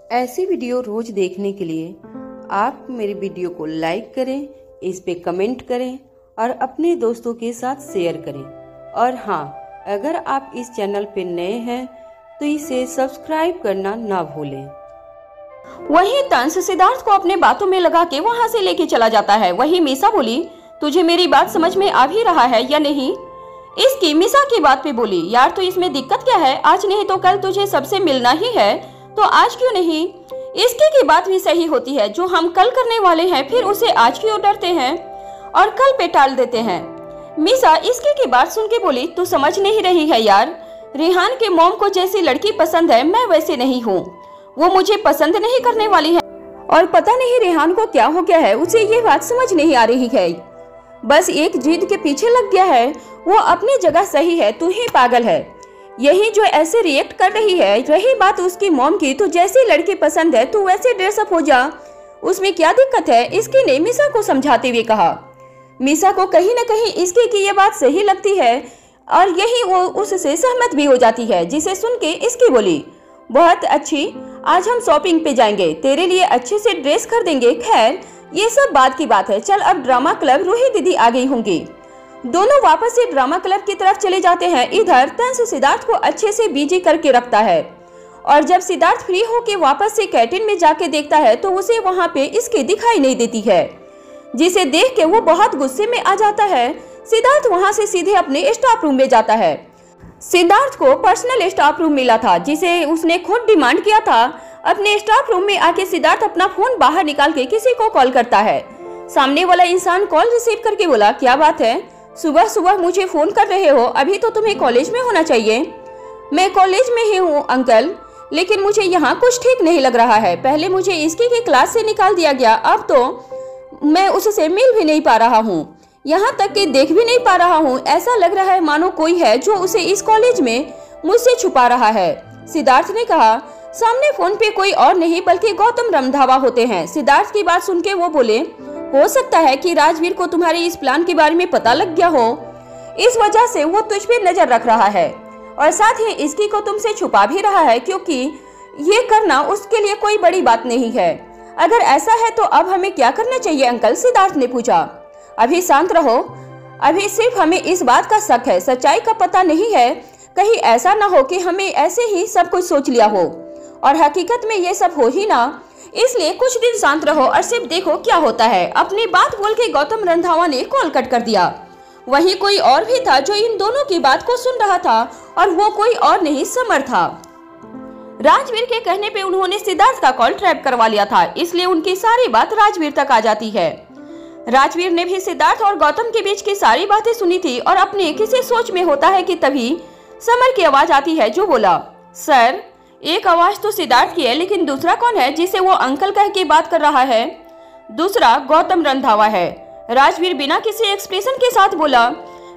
ऐसी वीडियो रोज देखने के लिए आप मेरे वीडियो को लाइक करें, इस पे कमेंट करें और अपने दोस्तों के साथ शेयर करें। और हाँ, अगर आप इस चैनल पे नए हैं तो इसे सब्सक्राइब करना ना भूलें। वहीं तंस सिद्धार्थ को अपने बातों में लगा के वहां से लेके चला जाता है। वहीं मीसा बोली, तुझे मेरी बात समझ में आ भी रहा है या नहीं? इसकी मीसा की बात पे बोली, यार तो इसमें दिक्कत क्या है, आज नहीं तो कल तुझे सबसे मिलना ही है, तो आज क्यों नहीं? इसकी की बात भी सही होती है, जो हम कल करने वाले हैं फिर उसे आज क्यों डरते हैं और कल पे टाल देते हैं। मीसा इसकी की बात सुन के बोली, तू समझ नहीं रही है यार, रेहान के मॉम को जैसी लड़की पसंद है मैं वैसे नहीं हूँ, वो मुझे पसंद नहीं करने वाली है और पता नहीं रेहान को क्या हो गया है, उसे ये बात समझ नहीं आ रही है, बस एक जिद के पीछे लग गया है। वो अपनी जगह सही है, तू ही पागल है, यही जो ऐसे रिएक्ट कर रही है। रही बात उसकी मॉम की, तो जैसी लड़की पसंद है तू वैसे ड्रेसअप हो जा, उसमें क्या दिक्कत है? इसकी ने मीसा को समझाते हुए कहा। मीसा को कहीं न कहीं इसकी की ये बात सही लगती है और यही वो उससे सहमत भी हो जाती है, जिसे सुन के इसकी बोली, बहुत अच्छी, आज हम शॉपिंग पे जाएंगे, तेरे लिए अच्छे से ड्रेस खरीदेंगे। खैर ये सब बात की बात है, चल अब ड्रामा क्लब, रूही दीदी आ गई होंगी। दोनों वापस से ड्रामा क्लब की तरफ चले जाते हैं। इधर तंस सिद्धार्थ को अच्छे से बिजी करके रखता है और जब सिद्धार्थ फ्री होके वापस से कैंटीन में जाके देखता है तो उसे वहां पे इसकी दिखाई नहीं देती है, जिसे देख के वो बहुत गुस्से में आ जाता है। सिद्धार्थ वहां से सीधे अपने स्टाफ रूम में जाता है। सिद्धार्थ को पर्सनल स्टाफ रूम मिला था, जिसे उसने खुद डिमांड किया था। अपने स्टाफ रूम में आके सिद्धार्थ अपना फोन बाहर निकाल के किसी को कॉल करता है। सामने वाला इंसान कॉल रिसीव करके बोला, क्या बात है, सुबह सुबह मुझे फोन कर रहे हो, अभी तो तुम्हें कॉलेज में होना चाहिए। मैं कॉलेज में ही हूँ अंकल, लेकिन मुझे यहाँ कुछ ठीक नहीं लग रहा है। पहले मुझे इसकी की क्लास से निकाल दिया गया, अब तो मैं उससे मिल भी नहीं पा रहा हूँ, यहाँ तक कि देख भी नहीं पा रहा हूँ। ऐसा लग रहा है मानो कोई है जो उसे इस कॉलेज में मुझसे छुपा रहा है। सिद्धार्थ ने कहा, सामने फोन पे कोई और नहीं बल्कि गौतम रंधावा होते हैं। सिद्धार्थ की बात सुन के वो बोले, हो सकता है कि राजवीर को तुम्हारे इस प्लान के बारे में पता लग गया हो, इस वजह से वो तुझ पे नजर रख रहा है और साथ ही इसकी को तुमसे छुपा भी रहा है, क्योंकि ये करना उसके लिए कोई बड़ी बात नहीं है। अगर ऐसा है तो अब हमें क्या करना चाहिए अंकल? सिद्धार्थ ने पूछा। अभी शांत रहो, अभी सिर्फ हमें इस बात का शक है, सच्चाई का पता नहीं है। कहीं ऐसा ना हो कि हमें ऐसे ही सब कुछ सोच लिया हो और हकीकत में ये सब हो ही ना, इसलिए कुछ दिन शांत रहो और सिर्फ देखो क्या होता है। अपनी बात बोल के गौतम रंधावा ने कॉल कट कर दिया। वहीं कोई और भी था जो इन दोनों की बात को सुन रहा था और वो कोई और नहीं, समर था। राजवीर के कहने पे उन्होंने सिद्धार्थ का कॉल ट्रैप करवा लिया था, इसलिए उनकी सारी बात राजवीर तक आ जाती है। राजवीर ने भी सिद्धार्थ और गौतम के बीच की सारी बातें सुनी थी और अपने किसी सोच में होता है कि तभी समर की आवाज आती है, जो बोला, सर, एक आवाज तो सिद्धार्थ की है, लेकिन दूसरा कौन है जिसे वो अंकल कह के बात कर रहा है? दूसरा गौतम रंधावा है। राजवीर बिना किसी एक्सप्रेशन के साथ बोला।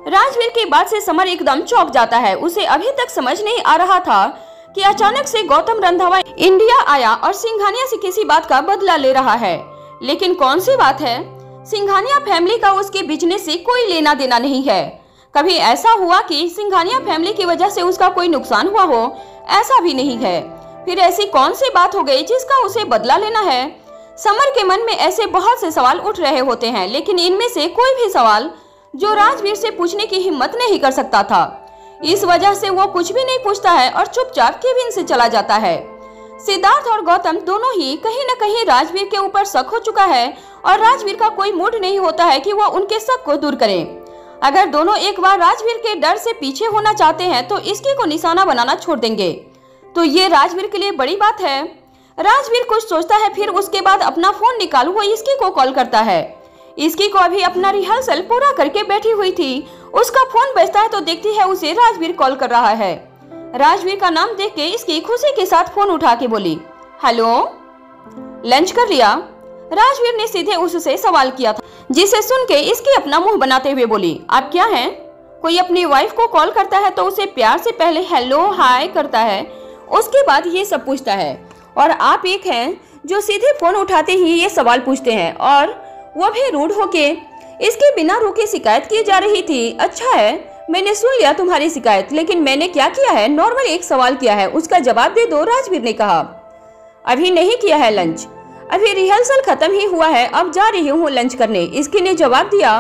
राजवीर की बात से समर एकदम चौंक जाता है। उसे अभी तक समझ नहीं आ रहा था कि अचानक से गौतम रंधावा इंडिया आया और सिंघानिया से किसी बात का बदला ले रहा है। लेकिन कौन सी बात है? सिंघानिया फैमिली का उसके बिजनेस से कोई लेना देना नहीं है। कभी ऐसा हुआ कि सिंघानिया फैमिली की वजह से उसका कोई नुकसान हुआ हो? ऐसा भी नहीं है। फिर ऐसी कौन सी बात हो गई जिसका उसे बदला लेना है? समर के मन में ऐसे बहुत से सवाल उठ रहे होते हैं, लेकिन इनमें से कोई भी सवाल जो राजवीर से पूछने की हिम्मत नहीं कर सकता था। इस वजह से वो कुछ भी नहीं पूछता है और चुपचाप केबिन से चला जाता है। सिद्धार्थ और गौतम दोनों ही कहीं न कहीं राजवीर के ऊपर शक हो चुका है और राजवीर का कोई मूड नहीं होता है कि वो उनके शक को दूर करें। अगर दोनों एक बार राजवीर के डर से पीछे होना चाहते हैं तो इसकी को निशाना बनाना छोड़ देंगे, तो ये राजवीर के लिए बड़ी बात है। राजवीर कुछ सोचता है, फिर उसके बाद अपना फोन निकाल वो इसकी को कॉल करता है। इसकी को अभी अपना रिहर्सल पूरा करके बैठी हुई थी, उसका फोन बजता है तो देखती है उसे राजवीर कॉल कर रहा है। राजवीर का नाम देख के इसकी खुशी के साथ फोन उठा के बोली, हेलो, लंच कर लिया? राजवीर ने सीधे उससे सवाल किया था, जिसे सुन के इसकी अपना मुंह बनाते हुए बोली, आप क्या हैं? कोई अपनी वाइफ को कॉल करता है तो उसे प्यार से पहले हेलो हाय करता है, उसके बाद ये सब पूछता है, और आप एक हैं जो सीधे फोन उठाते ही ये सवाल पूछते हैं, और वो भी रूड होके इसके बिना रुके शिकायत की जा रही थी। अच्छा है, मैंने सुन लिया तुम्हारी शिकायत, लेकिन मैंने क्या किया है? नॉर्मल एक सवाल किया है, उसका जवाब दे दो, राजवीर ने कहा। अभी नहीं किया है लंच, अभी रिहर्सल खत्म ही हुआ है, अब जा रही हूँ लंच करने, इसकी ने जवाब दिया।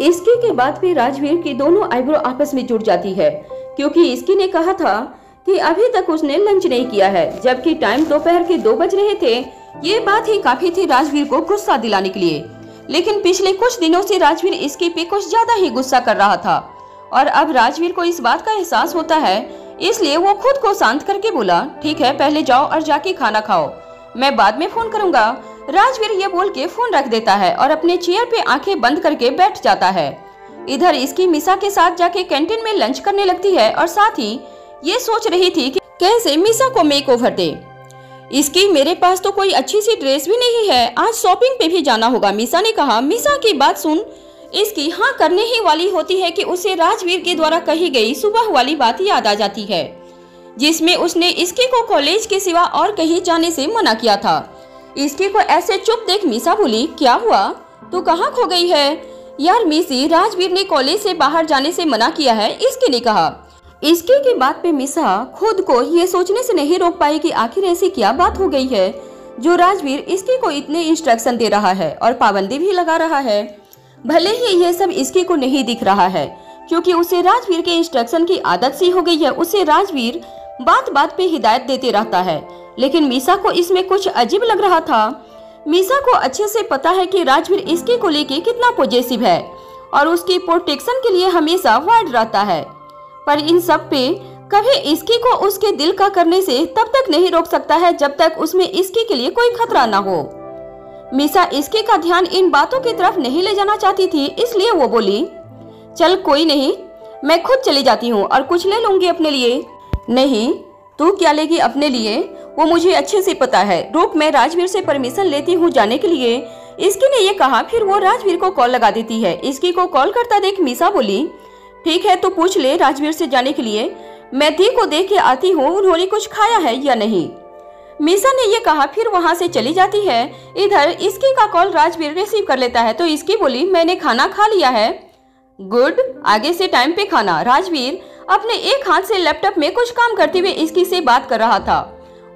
इसकी के बाद भी राजवीर की दोनों आईब्रो आपस में जुड़ जाती है, क्योंकि इसकी ने कहा था कि अभी तक उसने लंच नहीं किया है, जबकि टाइम दोपहर के 2 बज रहे थे। ये बात ही काफी थी राजवीर को गुस्सा दिलाने के लिए, लेकिन पिछले कुछ दिनों से राजवीर इसकी पे कुछ ज्यादा ही गुस्सा कर रहा था और अब राजवीर को इस बात का एहसास होता है, इसलिए वो खुद को शांत करके बोला, ठीक है पहले जाओ और जाके खाना खाओ, मैं बाद में फोन करूंगा। राजवीर ये बोल के फोन रख देता है और अपने चेयर पे आंखें बंद करके बैठ जाता है। इधर इसकी मिसा के साथ जाके कैंटीन में लंच करने लगती है और साथ ही ये सोच रही थी कि कैसे मिसा को मेक ओवर दे। इसकी मेरे पास तो कोई अच्छी सी ड्रेस भी नहीं है, आज शॉपिंग पे भी जाना होगा, मिसा ने कहा। मिसा की बात सुन इसकी हाँ करने ही वाली होती है कि उसे राजवीर के द्वारा कही गई सुबह वाली बात याद आ जाती है, जिसमें उसने इसके को कॉलेज के सिवा और कहीं जाने से मना किया था। इसके को ऐसे चुप देख मिसा बोली, क्या हुआ, तू कहाँ खो गई है? यार मिसी, राजवीर ने कॉलेज से बाहर जाने से मना किया है, इसके ने कहा। इसके की बात पे मिसा खुद को ये सोचने से नहीं रोक पाई कि आखिर ऐसी क्या बात हो गई है जो राजवीर इसके को इतने इंस्ट्रक्शन दे रहा है और पाबंदी भी लगा रहा है। भले ही ये सब इसके को नहीं दिख रहा है, क्योंकि उसे राजवीर के इंस्ट्रक्शन की आदत सी हो गई है, उसे राजवीर बात बात पे हिदायत देते रहता है। लेकिन मिसा को इसमें कुछ अजीब लग रहा था। मिसा को अच्छे से पता है कि राजवीर इसके को लेके कितना पॉजिटिव है और उसकी प्रोटेक्शन के लिए हमेशा वार्ड रहता है, पर इन सब पे कभी इसकी को उसके दिल का करने से तब तक नहीं रोक सकता है जब तक उसमें इसके के लिए कोई खतरा ना हो। मिसा इसके का ध्यान इन बातों की तरफ नहीं ले जाना चाहती थी, इसलिए वो बोली, चल कोई नहीं, मैं खुद चली जाती हूँ और कुछ ले लूंगी अपने लिए। नहीं, तू क्या लेगी अपने लिए वो मुझे अच्छे से पता है, रुक मैं राजवीर से परमिशन लेती हूँ जाने के लिए, इसकी ने ये कहा। फिर वो राजवीर को कॉल लगा देती है। इसकी को कॉल करता देख मिसा बोली, ठीक है तो पूछ ले राजवीर से जाने के लिए, मैं दी को देख के आती हूँ उन्होंने कुछ खाया है या नहीं। मिसा ने ये कहा, फिर वहाँ से चली जाती है। इधर इसकी का कॉल राजवीर रिसीव कर लेता है तो इसकी बोली, मैंने खाना खा लिया है। गुड, आगे से टाइम पे खाना। राजवीर अपने एक हाथ से लैपटॉप में कुछ काम करते हुए इसकी से बात कर रहा था।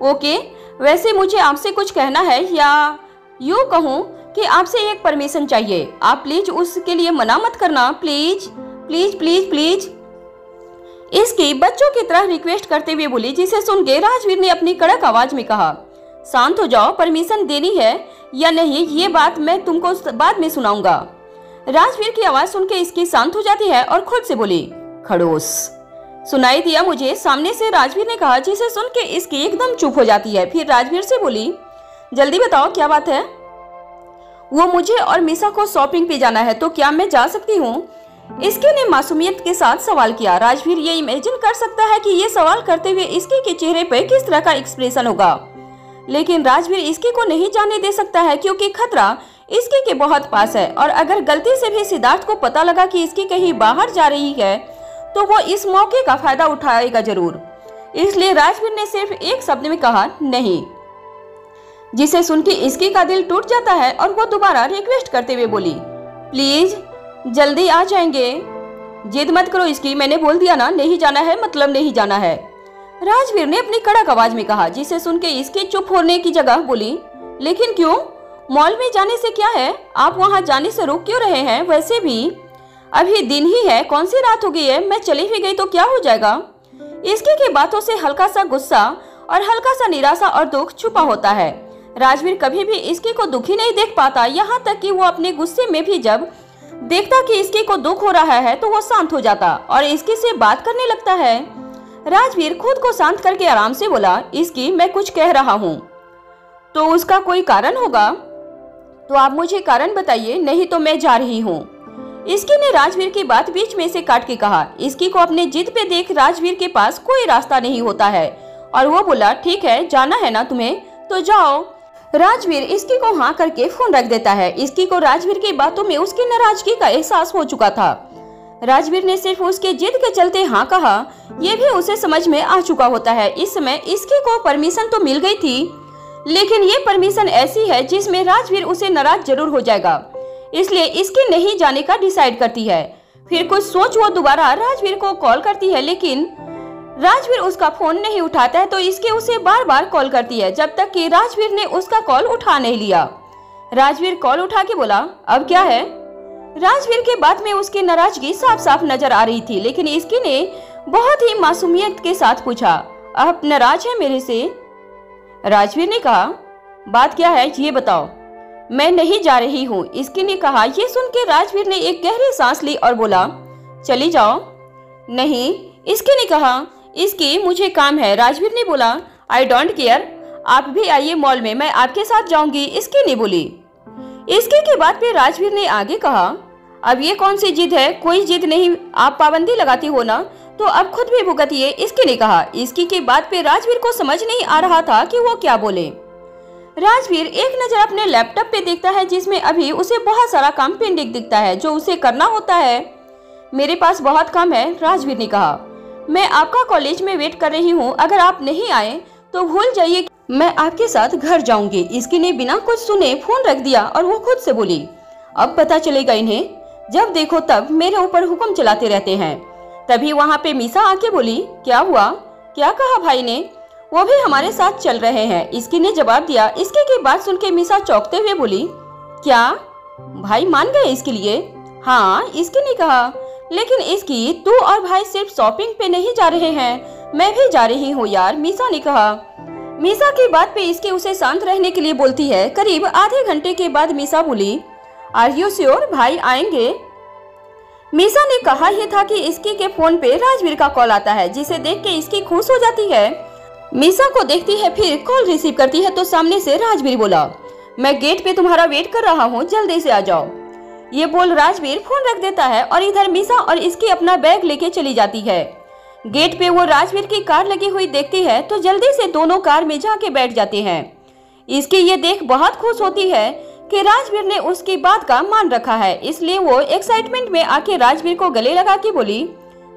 ओके, वैसे मुझे आपसे कुछ कहना है, या यूँ कहूँ कि आपसे एक परमिशन चाहिए, आप प्लीज उसके लिए मना मत करना, प्लीज प्लीज प्लीज प्लीज। इसकी बच्चों की तरह रिक्वेस्ट करते हुए बोली, जिसे सुन के राजवीर ने अपनी कड़क आवाज में कहा, शांत हो जाओ, परमिशन देनी है या नहीं ये बात मैं तुमको बाद में सुनाऊंगा। राजवीर की आवाज सुन के इसकी शांत हो जाती है और खुद से बोली, खड़ूस। सुनाई दिया मुझे, सामने से राजवीर ने कहा, जिसे सुन के इसकी एकदम चुप हो जाती है। फिर राजवीर से बोली, जल्दी बताओ क्या बात है? वो मुझे और मिसा को शॉपिंग पे जाना है, तो क्या मैं जा सकती हूँ? इसके ने मासूमियत के साथ सवाल किया। राजवीर ये इमेजिन कर सकता है कि ये सवाल करते हुए इसके के चेहरे पर किस तरह का एक्सप्रेशन होगा, लेकिन राजवीर इसके को नहीं जाने दे सकता है क्योंकि खतरा इसके के बहुत पास है और अगर गलती से भी सिद्धार्थ को पता लगा कि इसकी कहीं बाहर जा रही है तो वो इस मौके का फायदा उठाएगा जरूर। इसलिए राजवीर ने सिर्फ एक शब्द में कहा, नहीं, जिसे सुन के इसकी का दिल टूट जाता है और वो दोबारा रिक्वेस्ट करते हुए बोली, प्लीज जल्दी आ जाएंगे, जिद मत करो इसकी, मैंने बोल दिया ना, नहीं जाना है मतलब नहीं जाना है। राजवीर ने अपनी कड़क आवाज में कहा, जिसे सुन के इसके चुप होने की जगह बोली, लेकिन क्यों, मॉल में जाने से क्या है, आप वहां जाने से रुक क्यों रहे हैं? वैसे भी अभी दिन ही है, कौन सी रात हो गई है, मैं चली भी गई तो क्या हो जाएगा? इसके की बातों से हल्का सा गुस्सा और हल्का सा निराशा और दुख छुपा होता है। राजवीर कभी भी इसके को दुखी नहीं देख पाता, यहाँ तक कि वो अपने गुस्से में भी जब देखता कि इसके को दुख हो रहा है तो वो शांत हो जाता और इसके से बात करने लगता है। राजवीर खुद को शांत करके आराम से बोला, इसकी मैं कुछ कह रहा हूँ तो उसका कोई कारण होगा, तो आप मुझे कारण बताइए, नहीं तो मैं जा रही हूँ। इसकी ने राजवीर की बात बीच में से काट के कहा। इसकी को अपने जिद पे देख राजवीर के पास कोई रास्ता नहीं होता है और वो बोला, ठीक है जाना है ना तुम्हें तो जाओ। राजवीर इसकी को हाँ करके फोन रख देता है। इसकी को राजवीर की बातों में उसकी नाराजगी का एहसास हो चुका था। राजवीर ने सिर्फ उसके जिद के चलते हाँ कहा, ये भी उसे समझ में आ चुका होता है। इस समय इसकी को परमिशन तो मिल गई थी, लेकिन ये परमिशन ऐसी है जिसमें राजवीर उसे नाराज जरूर हो जाएगा, इसलिए इसके नहीं जाने का डिसाइड करती है। फिर कुछ सोच वो दोबारा राजवीर को कॉल करती है, लेकिन राजवीर उसका फोन नहीं उठाता है तो इसकी उसे बार बार कॉल करती है, जब तक कि राजवीर ने उसका कॉल उठा नहीं लिया। राजवीर कॉल उठा के बोला, अब क्या है? राजवीर के बात में उसकी नाराजगी साफ साफ नजर आ रही थी, लेकिन इसकी ने बहुत ही मासूमियत के साथ पूछा, आप नाराज है मेरे से? राजवीर ने कहा, बात क्या है ये बताओ। मैं नहीं जा रही हूँ, इसकी ने कहा। ये सुन के राजवीर ने एक गहरी सांस ली और बोला, चली जाओ। नहीं, इसकी ने कहा, इसकी मुझे काम है। राजवीर ने बोला, आई डोंट केयर, आप भी आइए मॉल में, मैं आपके साथ जाऊंगी। इसकी ने बोली। इसकी की बात पे राजवीर ने आगे कहा, अब ये कौन सी जिद है? कोई जिद नहीं, आप पाबंदी लगाती हो ना, तो अब खुद भी भुगतिए। इसकी ने कहा। इसकी की बात पे राजवीर को समझ नहीं आ रहा था कि वो क्या बोले। राजवीर एक नजर अपने लैपटॉप पे देखता है, जिसमें अभी उसे बहुत सारा काम पेंडिंग दिखता है जो उसे करना होता है। मेरे पास बहुत काम है, राजवीर ने कहा। मैं आपका कॉलेज में वेट कर रही हूँ, अगर आप नहीं आए तो भूल जाइए, मैं आपके साथ घर जाऊंगी। इसकी ने बिना कुछ सुने फोन रख दिया और वो खुद से बोली, अब पता चलेगा इन्हें, जब देखो तब मेरे ऊपर हुक्म चलाते रहते हैं। तभी वहाँ पे मीसा आके बोली, क्या हुआ? क्या कहा भाई ने? वो भी हमारे साथ चल रहे हैं, इसकी ने जवाब दिया। इसके की बात सुन के मीसा चौंकते हुए बोली, क्या भाई मान गए इसके लिए? हाँ, इसकी ने कहा। लेकिन इसकी, तू और भाई सिर्फ शॉपिंग पे नहीं जा रहे हैं, मैं भी जा रही हूँ यार, मीसा ने कहा। मीसा की बात पे इसके उसे शांत रहने के लिए बोलती है। करीब आधे घंटे के बाद मीसा बोली, आर यू श्योर भाई आएंगे? मीसा ने कहा ही था कि इसकी के फोन पे राजवीर का कॉल आता है, जिसे देख के इसकी खुश हो जाती है। मीसा को देखती है, फिर कॉल रिसीव करती है तो सामने से राजवीर बोला, मैं गेट पे तुम्हारा वेट कर रहा हूँ, जल्दी से आ जाओ। ये बोल राजवीर फोन रख देता है और इधर मीसा और इसकी अपना बैग लेके चली जाती है। गेट पे वो राजवीर की कार लगी हुई देखती है तो जल्दी से दोनों कार में जाके बैठ जाते हैं। इसकी ये देख बहुत खुश होती है कि राजवीर ने उसकी बात का मान रखा है, इसलिए वो एक्साइटमेंट में आके राजवीर को गले लगा के बोली,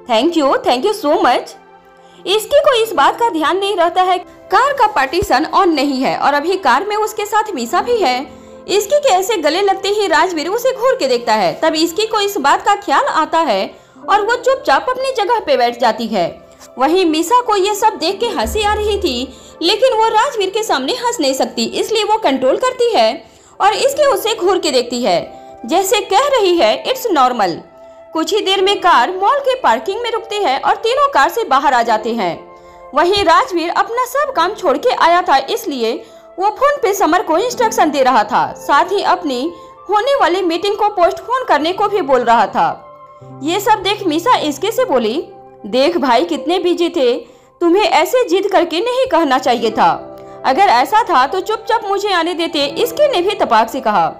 थैंक यू सो मच। इसकी को इस बात का ध्यान नहीं रहता है कार का पार्टीशन ऑन नहीं है और अभी कार में उसके साथ मीसा भी है। इसकी के ऐसे गले लगते ही राजवीर उसे घूर के देखता है। तब इसकी को इस बात का ख्याल आता है और वो चुपचाप अपनी जगह पे बैठ जाती है। वहीं मीसा को ये सब देख के हंसी आ रही थी, लेकिन वो राजवीर के सामने हंस नहीं सकती, इसलिए वो कंट्रोल करती है और इसके उसे घूर के देखती है, जैसे कह रही है इट्स नॉर्मल। कुछ ही देर में कार मॉल के पार्किंग में रुकती है और तीनों कार से बाहर आ जाते हैं। वहीं राजवीर अपना सब काम छोड़ के आया था, इसलिए वो फोन पे समर को इंस्ट्रक्शन दे रहा था, साथ ही अपनी होने वाली मीटिंग को पोस्टपोन करने को भी बोल रहा था। ये सब देख मीसा इसके से बोली, देख भाई कितने बिजी थे, तुम्हें ऐसे जिद करके नहीं कहना चाहिए था, अगर ऐसा था तो चुपचाप मुझे आने देते। इसके ने भी तपाक से कहा।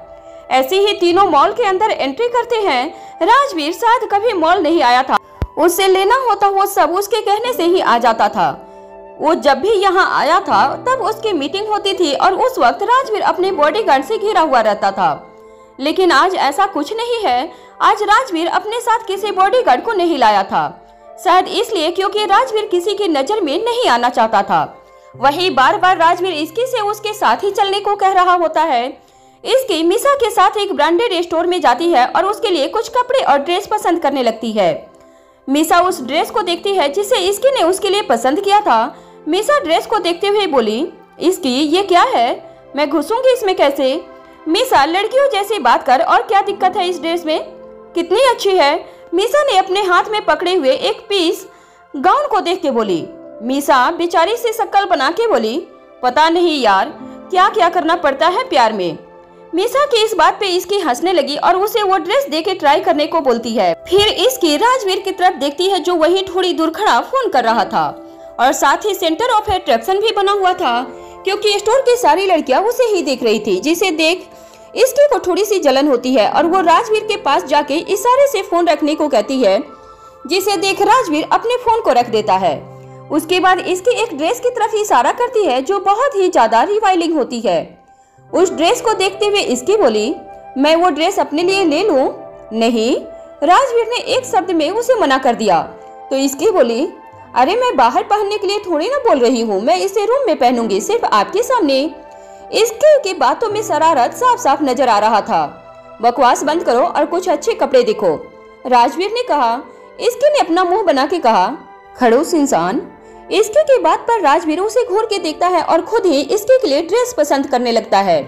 ऐसे ही तीनों मॉल के अंदर एंट्री करते हैं। राजवीर शायद कभी मॉल नहीं आया था, उससे लेना होता वो सब उसके कहने से ही आ जाता था। वो जब भी यहाँ आया था तब उसकी मीटिंग होती थी और उस वक्त राजवीर अपने बॉडीगार्ड से घिरा हुआ रहता था, लेकिन आज ऐसा कुछ नहीं है। आज राजवीर अपने साथ किसी बॉडीगार्ड को नहीं लाया था, शायद इसलिए क्योंकि राजवीर किसी की नजर में नहीं आना चाहता था। वही बार बार राजवीर इसकी से उसके साथ ही चलने को कह रहा होता है। इसकी मीसा के साथ एक ब्रांडेड स्टोर में जाती है और उसके लिए कुछ कपड़े और ड्रेस पसंद करने लगती है। मीसा उस ड्रेस को देखती है जिसे इसकी ने उसके लिए पसंद किया था। मीसा ड्रेस को देखते हुए बोली, इसकी ये क्या है, मैं घुसूंगी इसमें कैसे? मीसा लड़कियों जैसी बात कर, और क्या दिक्कत है इस ड्रेस में, कितनी अच्छी है। मीसा ने अपने हाथ में पकड़े हुए एक पीस गाउन को देख के बोली। मीसा बेचारी से शक्ल बना के बोली, पता नहीं यार क्या क्या करना पड़ता है प्यार में। मीसा की इस बात पे इसकी हंसने लगी और उसे वो ड्रेस देके ट्राई करने को बोलती है। फिर इसकी राजवीर की तरफ देखती है जो वही थोड़ी दूर खड़ा फोन कर रहा था और साथ ही सेंटर ऑफ अट्रैक्शन भी बना हुआ था, क्योंकि स्टोर की सारी लड़कियां उसे ही देख रही थी, जिसे देख इसकी को थोड़ी सी जलन होती है और वो राजवीर के पास जाके इशारे से फोन रखने को कहती है, जिसे देख राजवीर अपने फोन को रख देता है। उसके बाद इसकी एक ड्रेस की तरफ इशारा करती है जो बहुत ही ज्यादा रिवाइलिंग होती है। उस ड्रेस को देखते हुए इसकी बोली, मैं वो ड्रेस अपने लिए ले लूं? नहीं, राजवीर ने एक शब्द में उसे मना कर दिया। तो इसकी बोली, अरे मैं बाहर पहनने के लिए थोड़ी ना बोल रही हूँ, मैं इसे रूम में पहनूंगी, सिर्फ आपके सामने। इसके की बातों में शरारत साफ साफ नजर आ रहा था। बकवास बंद करो और कुछ अच्छे कपड़े देखो, राजवीर ने कहा। इसके ने अपना मुंह बना के कहा, खड़ूस इंसान। इसके की बात पर राजवीर उसे घूर के देखता है और खुद ही इसके के लिए ड्रेस पसंद करने लगता है।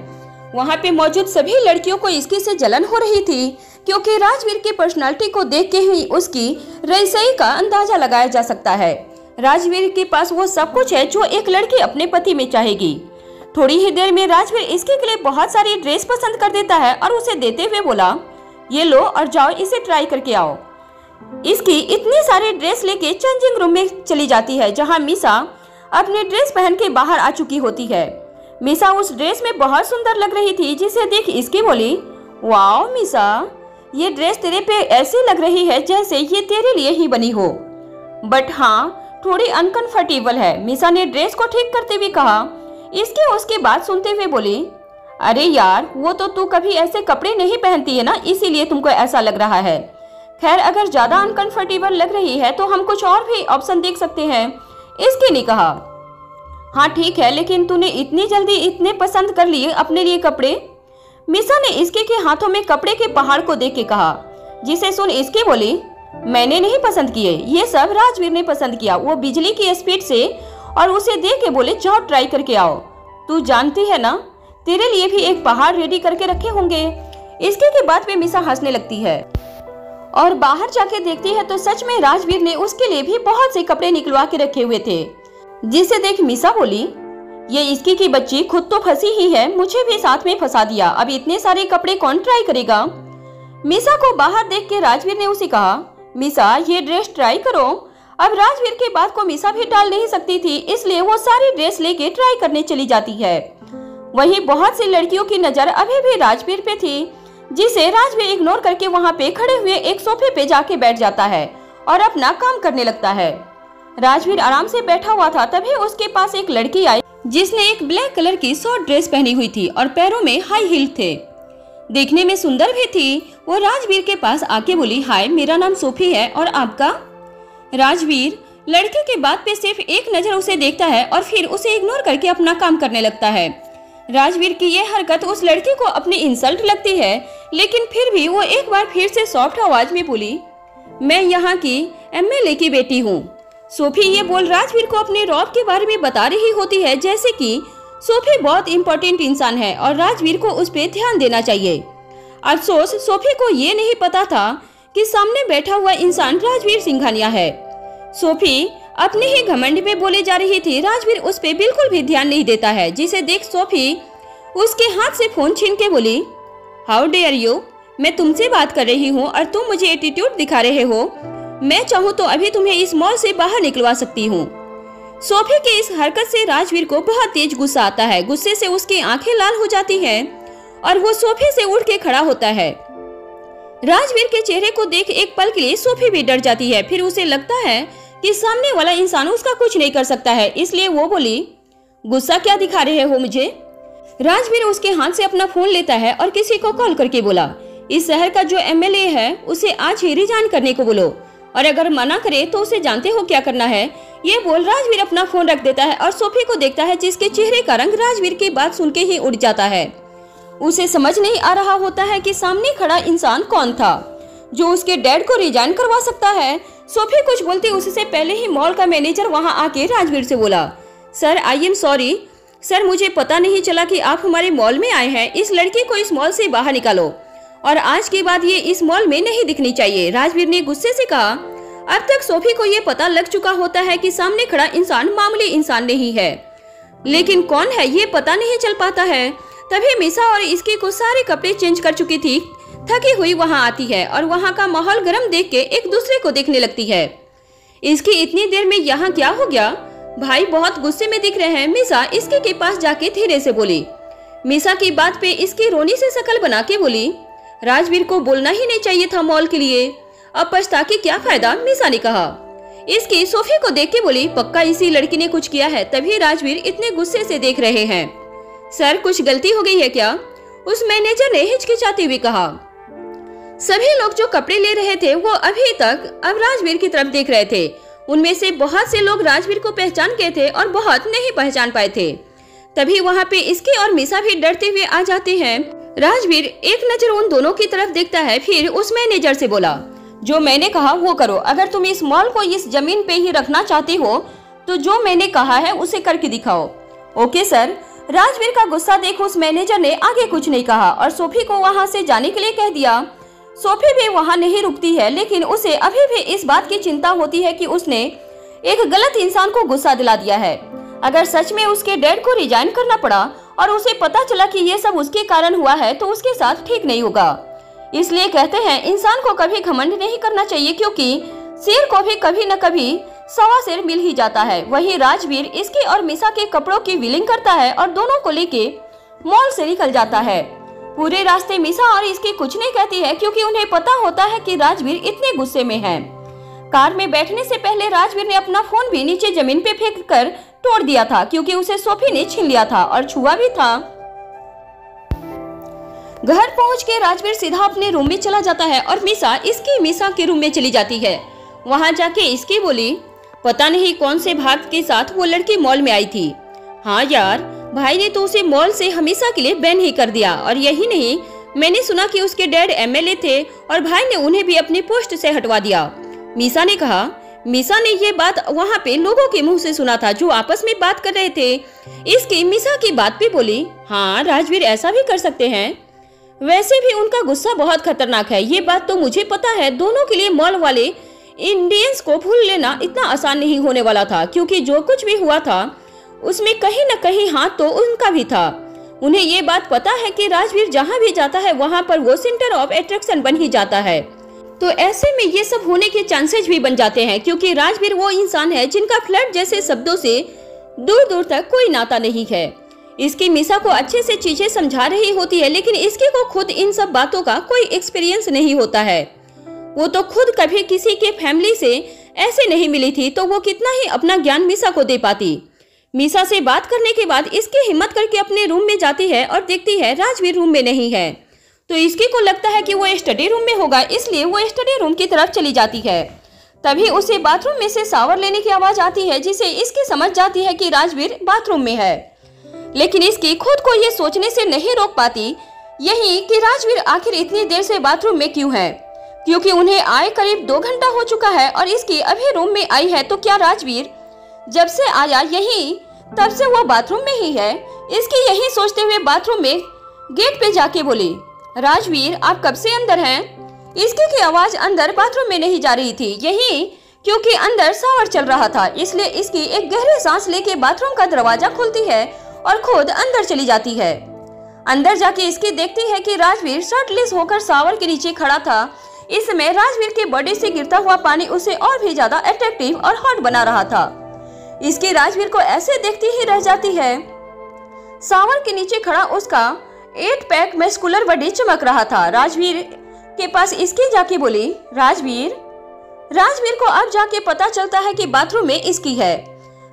वहाँ पे मौजूद सभी लड़कियों को इसके से जलन हो रही थी, क्योंकि राजवीर की पर्सनालिटी को देख के ही उसकी रईसई का अंदाजा लगाया जा सकता है। राजवीर के पास वो सब कुछ है जो एक लड़की अपने पति में चाहेगी। थोड़ी ही देर में राजवीर इसके के लिए बहुत सारी ड्रेस पसंद कर देता है और उसे देते हुए बोला, ये लो और जाओ इसे ट्राई करके आओ। इसकी इतनी सारी ड्रेस लेके चेंजिंग रूम में चली जाती है, जहां मीसा अपनी ड्रेस पहन के बाहर आ चुकी होती है। मीसा उस ड्रेस में बहुत सुंदर लग रही थी, जिसे देख इसकी बोली, वाओ मीसा, ये ड्रेस तेरे पे ऐसी लग रही है जैसे ये तेरे लिए ही बनी हो, बट हाँ थोड़ी अनकंफर्टेबल है। मीसा ने ड्रेस को ठीक करते हुए कहा। इसकी उसकी बात सुनते हुए बोली, अरे यार वो तो तू कभी ऐसे कपड़े नहीं पहनती है ना, इसीलिए तुमको ऐसा लग रहा है। खैर अगर ज्यादा अनकंफर्टेबल लग रही है तो हम कुछ और भी ऑप्शन देख सकते हैं, इसके ने कहा। हाँ ठीक है, लेकिन तूने इतनी जल्दी इतने पसंद कर लिए अपने लिए कपड़े? मीसा ने इसके के हाथों में कपड़े के पहाड़ को देख के कहा, जिसे सुन इसकी बोली, मैंने नहीं पसंद किए, ये सब राजवीर ने पसंद किया, वो बिजली की स्पीड से, और उसे देख के बोले, जाओ ट्राई करके आओ। तू जानती है ना तेरे लिए भी एक पहाड़ रेडी करके रखे होंगे। इसके के बाद में मीसा हंसने लगती है और बाहर जाके देखती है तो सच में राजवीर ने उसके लिए भी बहुत से कपड़े निकलवा के रखे हुए थे, जिसे देख मीसा बोली, ये इसकी की बच्ची खुद तो फंसी ही है, मुझे भी साथ में फंसा दिया, अब इतने सारे कपड़े कौन ट्राई करेगा। मीसा को बाहर देख के राजवीर ने उसे कहा, मीसा ये ड्रेस ट्राई करो। अब राजवीर की बात को मीसा भी टाल नहीं सकती थी, इसलिए वो सारी ड्रेस लेके ट्राई करने चली जाती है। वहीं बहुत सी लड़कियों की नजर अभी भी राजवीर पे थी, जिसे राजवीर इग्नोर करके वहाँ पे खड़े हुए एक सोफे पे जाके बैठ जाता है और अपना काम करने लगता है। राजवीर आराम से बैठा हुआ था, तभी उसके पास एक लड़की आई जिसने एक ब्लैक कलर की शॉर्ट ड्रेस पहनी हुई थी और पैरों में हाई हील थे, देखने में सुंदर भी थी। वो राजवीर के पास आके बोली, हाय मेरा नाम सोफी है और आपका? राजवीर लड़की की बात पे सिर्फ एक नजर उसे देखता है और फिर उसे इग्नोर करके अपना काम करने लगता है। राजवीर की ये हरकत उस लड़की को अपनी इंसल्ट लगती है, लेकिन फिर भी वो एक बार फिर से सॉफ्ट आवाज में बोली, मैं यहाँ की एमएलए की बेटी हूँ। सोफी ये बोल राजवीर को अपने रॉब के बारे में बता रही होती है, जैसे कि सोफी बहुत इम्पोर्टेंट इंसान है और राजवीर को उस पर ध्यान देना चाहिए। अफसोस सोफी को ये नहीं पता था कि सामने बैठा हुआ इंसान राजवीर सिंघानिया है। सोफी अपने ही घमंड में बोले जा रही थी, राजवीर उस पे बिल्कुल भी ध्यान नहीं देता है, जिसे देख सोफी उसके हाथ से फोन छीन के बोली, हाउ डेयर यू, मैं तुमसे बात कर रही हूँ और तुम मुझे एटीट्यूड दिखा रहे हो। मैं चाहूँ तो अभी तुम्हें इस मॉल से बाहर निकलवा सकती हूँ। सोफी के इस हरकत से राजवीर को बहुत तेज गुस्सा आता है। गुस्से से उसकी आंखें लाल हो जाती हैं और वो सोफी से उठ के खड़ा होता है। राजवीर के चेहरे को देख एक पल के लिए सोफी भी डर जाती है। फिर उसे लगता है कि सामने वाला इंसान उसका कुछ नहीं कर सकता है, इसलिए वो बोली, गुस्सा क्या दिखा रहे हो मुझे? राजवीर उसके हाथ से अपना फोन लेता है और किसी को कॉल करके बोला, इस शहर का जो एमएलए है उसे आज ही रिजाइन करने को बोलो, और अगर मना करे तो उसे जानते हो क्या करना है। ये बोल राजवीर अपना फोन रख देता है और सोफी को देखता है, जिसके चेहरे का रंग राजवीर की बात सुन के ही उड़ जाता है। उसे समझ नहीं आ रहा होता है कि सामने खड़ा इंसान कौन था जो उसके डैड को रिजाइन करवा सकता है। सोफी कुछ बोलती उससे पहले ही मॉल का मैनेजर वहां आके राजवीर से बोला, sir I am sorry sir, मुझे पता नहीं चला कि आप हमारे मॉल में आए हैं। इस लड़की को इस मॉल से बाहर निकालो और आज के बाद ये इस मॉल में नहीं दिखनी चाहिए। राजवीर ने गुस्से से कहा। अब तक सोफी को ये पता लग चुका होता है कि सामने खड़ा इंसान मामूली इंसान नहीं है, लेकिन कौन है ये पता नहीं चल पाता है। तभी मीसा और इसकी को सारे कपड़े चेंज कर चुकी थी, थकी हुई वहां आती है और वहां का माहौल गर्म देख के एक दूसरे को देखने लगती है। इसकी इतनी देर में यहाँ क्या हो गया? भाई बहुत गुस्से में दिख रहे हैं। मीसा इसके के पास जाके धीरे से बोली। मीसा की बात पे इसकी रोनी से शकल बना के बोली, राजवीर को बोलना ही नहीं चाहिए था मॉल के लिए, अब पछता के क्या फायदा? मीसा ने कहा। इसकी सोफी को देख के बोली, पक्का इसी लड़की ने कुछ किया है, तभी राजवीर इतने गुस्से से देख रहे हैं। सर कुछ गलती हो गई है क्या? उस मैनेजर ने हिचकिचाते हुए कहा। सभी लोग जो कपड़े ले रहे थे वो अभी तक अब राजवीर की तरफ देख रहे थे। उनमें से बहुत से लोग राजवीर को पहचान गए थे और बहुत नहीं पहचान पाए थे। तभी वहाँ पे इसके और मीसा भी डरते हुए आ जाते हैं। राजवीर एक नजर उन दोनों की तरफ देखता है, फिर उस मैनेजर से बोला, जो मैंने कहा वो करो। अगर तुम इस मॉल को इस जमीन पे ही रखना चाहती हो तो जो मैंने कहा है उसे करके दिखाओ। Okay sir. राजवीर का गुस्सा देख उस मैनेजर ने आगे कुछ नहीं कहा और सोफी को वहां से जाने के लिए कह दिया। सोफी भी वहां नहीं रुकती है, लेकिन उसे अभी भी इस बात की चिंता होती है कि उसने एक गलत इंसान को गुस्सा दिला दिया है। अगर सच में उसके डैड को रिजाइन करना पड़ा और उसे पता चला कि ये सब उसके कारण हुआ है तो उसके साथ ठीक नहीं होगा। इसलिए कहते हैं इंसान को कभी घमंड नहीं करना चाहिए, क्योंकि शेर को भी कभी न कभी 100 शेर मिल ही जाता है। वहीं राजवीर इसके और मिसा के कपड़ों की व्हीलिंग करता है और दोनों को लेके मॉल से निकल जाता है। पूरे रास्ते मिसा और इसकी कुछ नहीं कहती है, क्योंकि उन्हें पता होता है कि राजवीर इतने गुस्से में है। कार में बैठने से पहले राजवीर ने अपना फोन भी नीचे जमीन पे फेंक कर तोड़ दिया था, क्योंकि उसे सोफी ने छीन लिया था और छुआ भी था। घर पहुंच के राजवीर सीधा अपने रूम में चला जाता है और मिसा के रूम में चली जाती है। वहां जाके इसकी बोली, पता नहीं कौन से भाग के साथ वो लड़की मॉल में आई थी। हाँ यार, भाई ने तो उसे मॉल से हमेशा के लिए बैन ही कर दिया। और यही नहीं, मैंने सुना कि उसके डैड एमएलए थे और भाई ने उन्हें भी अपनी पोस्ट से हटवा दिया। मिसा ने कहा। मिसा ने ये बात वहाँ पे लोगों के मुंह से सुना था जो आपस में बात कर रहे थे। इसकी मिसा की बात पे बोली, हाँ राजवीर ऐसा भी कर सकते हैं। वैसे भी उनका गुस्सा बहुत खतरनाक है, ये बात तो मुझे पता है। दोनों के लिए मॉल वाले इंडियंस को भूल लेना इतना आसान नहीं होने वाला था, क्योंकि जो कुछ भी हुआ था उसमें कहीं न कहीं हाथ तो उनका भी था। उन्हें ये बात पता है कि राजवीर जहाँ भी जाता है वहाँ पर वो सेंटर ऑफ अट्रैक्शन बन ही जाता है। तो ऐसे में ये सब होने के चांसेस भी बन जाते हैं, क्योंकि राजवीर वो इंसान है जिनका फ्लर्ट जैसे शब्दों से दूर दूर तक कोई नाता नहीं है। इसकी मिसा को अच्छे से चीजें समझा रही होती है, लेकिन इसकी को खुद इन सब बातों का कोई एक्सपीरियंस नहीं होता है। वो तो खुद कभी किसी के फैमिली से ऐसे नहीं मिली थी, तो वो कितना ही अपना ज्ञान मिसा को दे पाती। मिसा से बात करने के बाद इसकी हिम्मत करके अपने रूम में जाती है और देखती है राजवीर रूम में नहीं है। तो इसकी को लगता है कि वो स्टडी रूम में होगा, इसलिए वो स्टडी रूम की तरफ चली जाती है। तभी उसे बाथरूम में से शावर लेने की आवाज आती है, जिसे इसकी समझ जाती है कि राजवीर बाथरूम में है। लेकिन इसकी खुद को ये सोचने से नहीं रोक पाती यही कि राजवीर आखिर इतनी देर से बाथरूम में क्यों है, क्योंकि उन्हें आए करीब 2 घंटा हो चुका है और इसकी अभी रूम में आई है। तो क्या राजवीर जब से आया यही तब से वो बाथरूम में ही है? इसकी यही सोचते हुए बाथरूम में गेट पे जाके बोली, राजवीर आप कब से अंदर हैं? इसकी की आवाज अंदर बाथरूम में नहीं जा रही थी, यही क्योंकि अंदर शावर चल रहा था। इसलिए इसकी एक गहरी सांस लेके बाथरूम का दरवाजा खोलती है और खुद अंदर चली जाती है। अंदर जाके इसकी देखती है कि राजवीर शर्टलेस होकर शावर के नीचे खड़ा था। इस समय राजवीर के बॉडी से गिरता हुआ पानी उसे और भी ज्यादा अट्रैक्टिव और हॉट बना रहा था। इसकी राजवीर को ऐसे देखती ही रह जाती है। शावर के नीचे खड़ा उसका 8 पैक मस्कुलर बॉडी चमक रहा था। राजवीर के पास इसकी जाके बोली, राजवीर को अब जाके पता चलता है कि बाथरूम में इसकी है।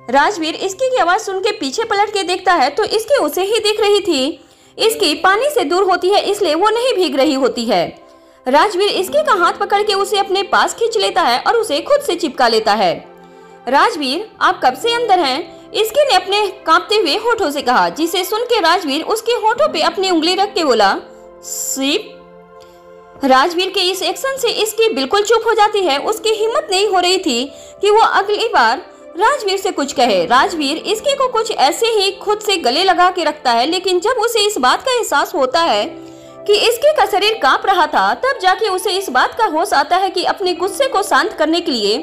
राजवीर इसकी की आवाज सुन के पीछे पलट के देखता है तो इसकी उसे ही दिख रही थी। इसकी पानी से दूर होती है, इसलिए वो नहीं भीग रही होती है। राजवीर इसकी का हाथ पकड़ के उसे अपने पास खींच लेता है और उसे खुद से चिपका लेता है। राजवीर आप कब से अंदर हैं? इसकी ने अपने कांपते हुए होठों से कहा, जिसे सुन के राजवीर उसके होठों पे अपनी उंगली रख के बोला, सिप। राजवीर के इस एक्शन से इसकी बिल्कुल चुप हो जाती है। उसकी हिम्मत नहीं हो रही थी कि वो अगली बार राजवीर से कुछ कहे। राजवीर इसके को कुछ ऐसे ही खुद से गले लगा के रखता है, लेकिन जब उसे इस बात का एहसास होता है कि इसके का शरीर कांप रहा था, तब जाके उसे इस बात का होश आता है कि अपने गुस्से को शांत करने के लिए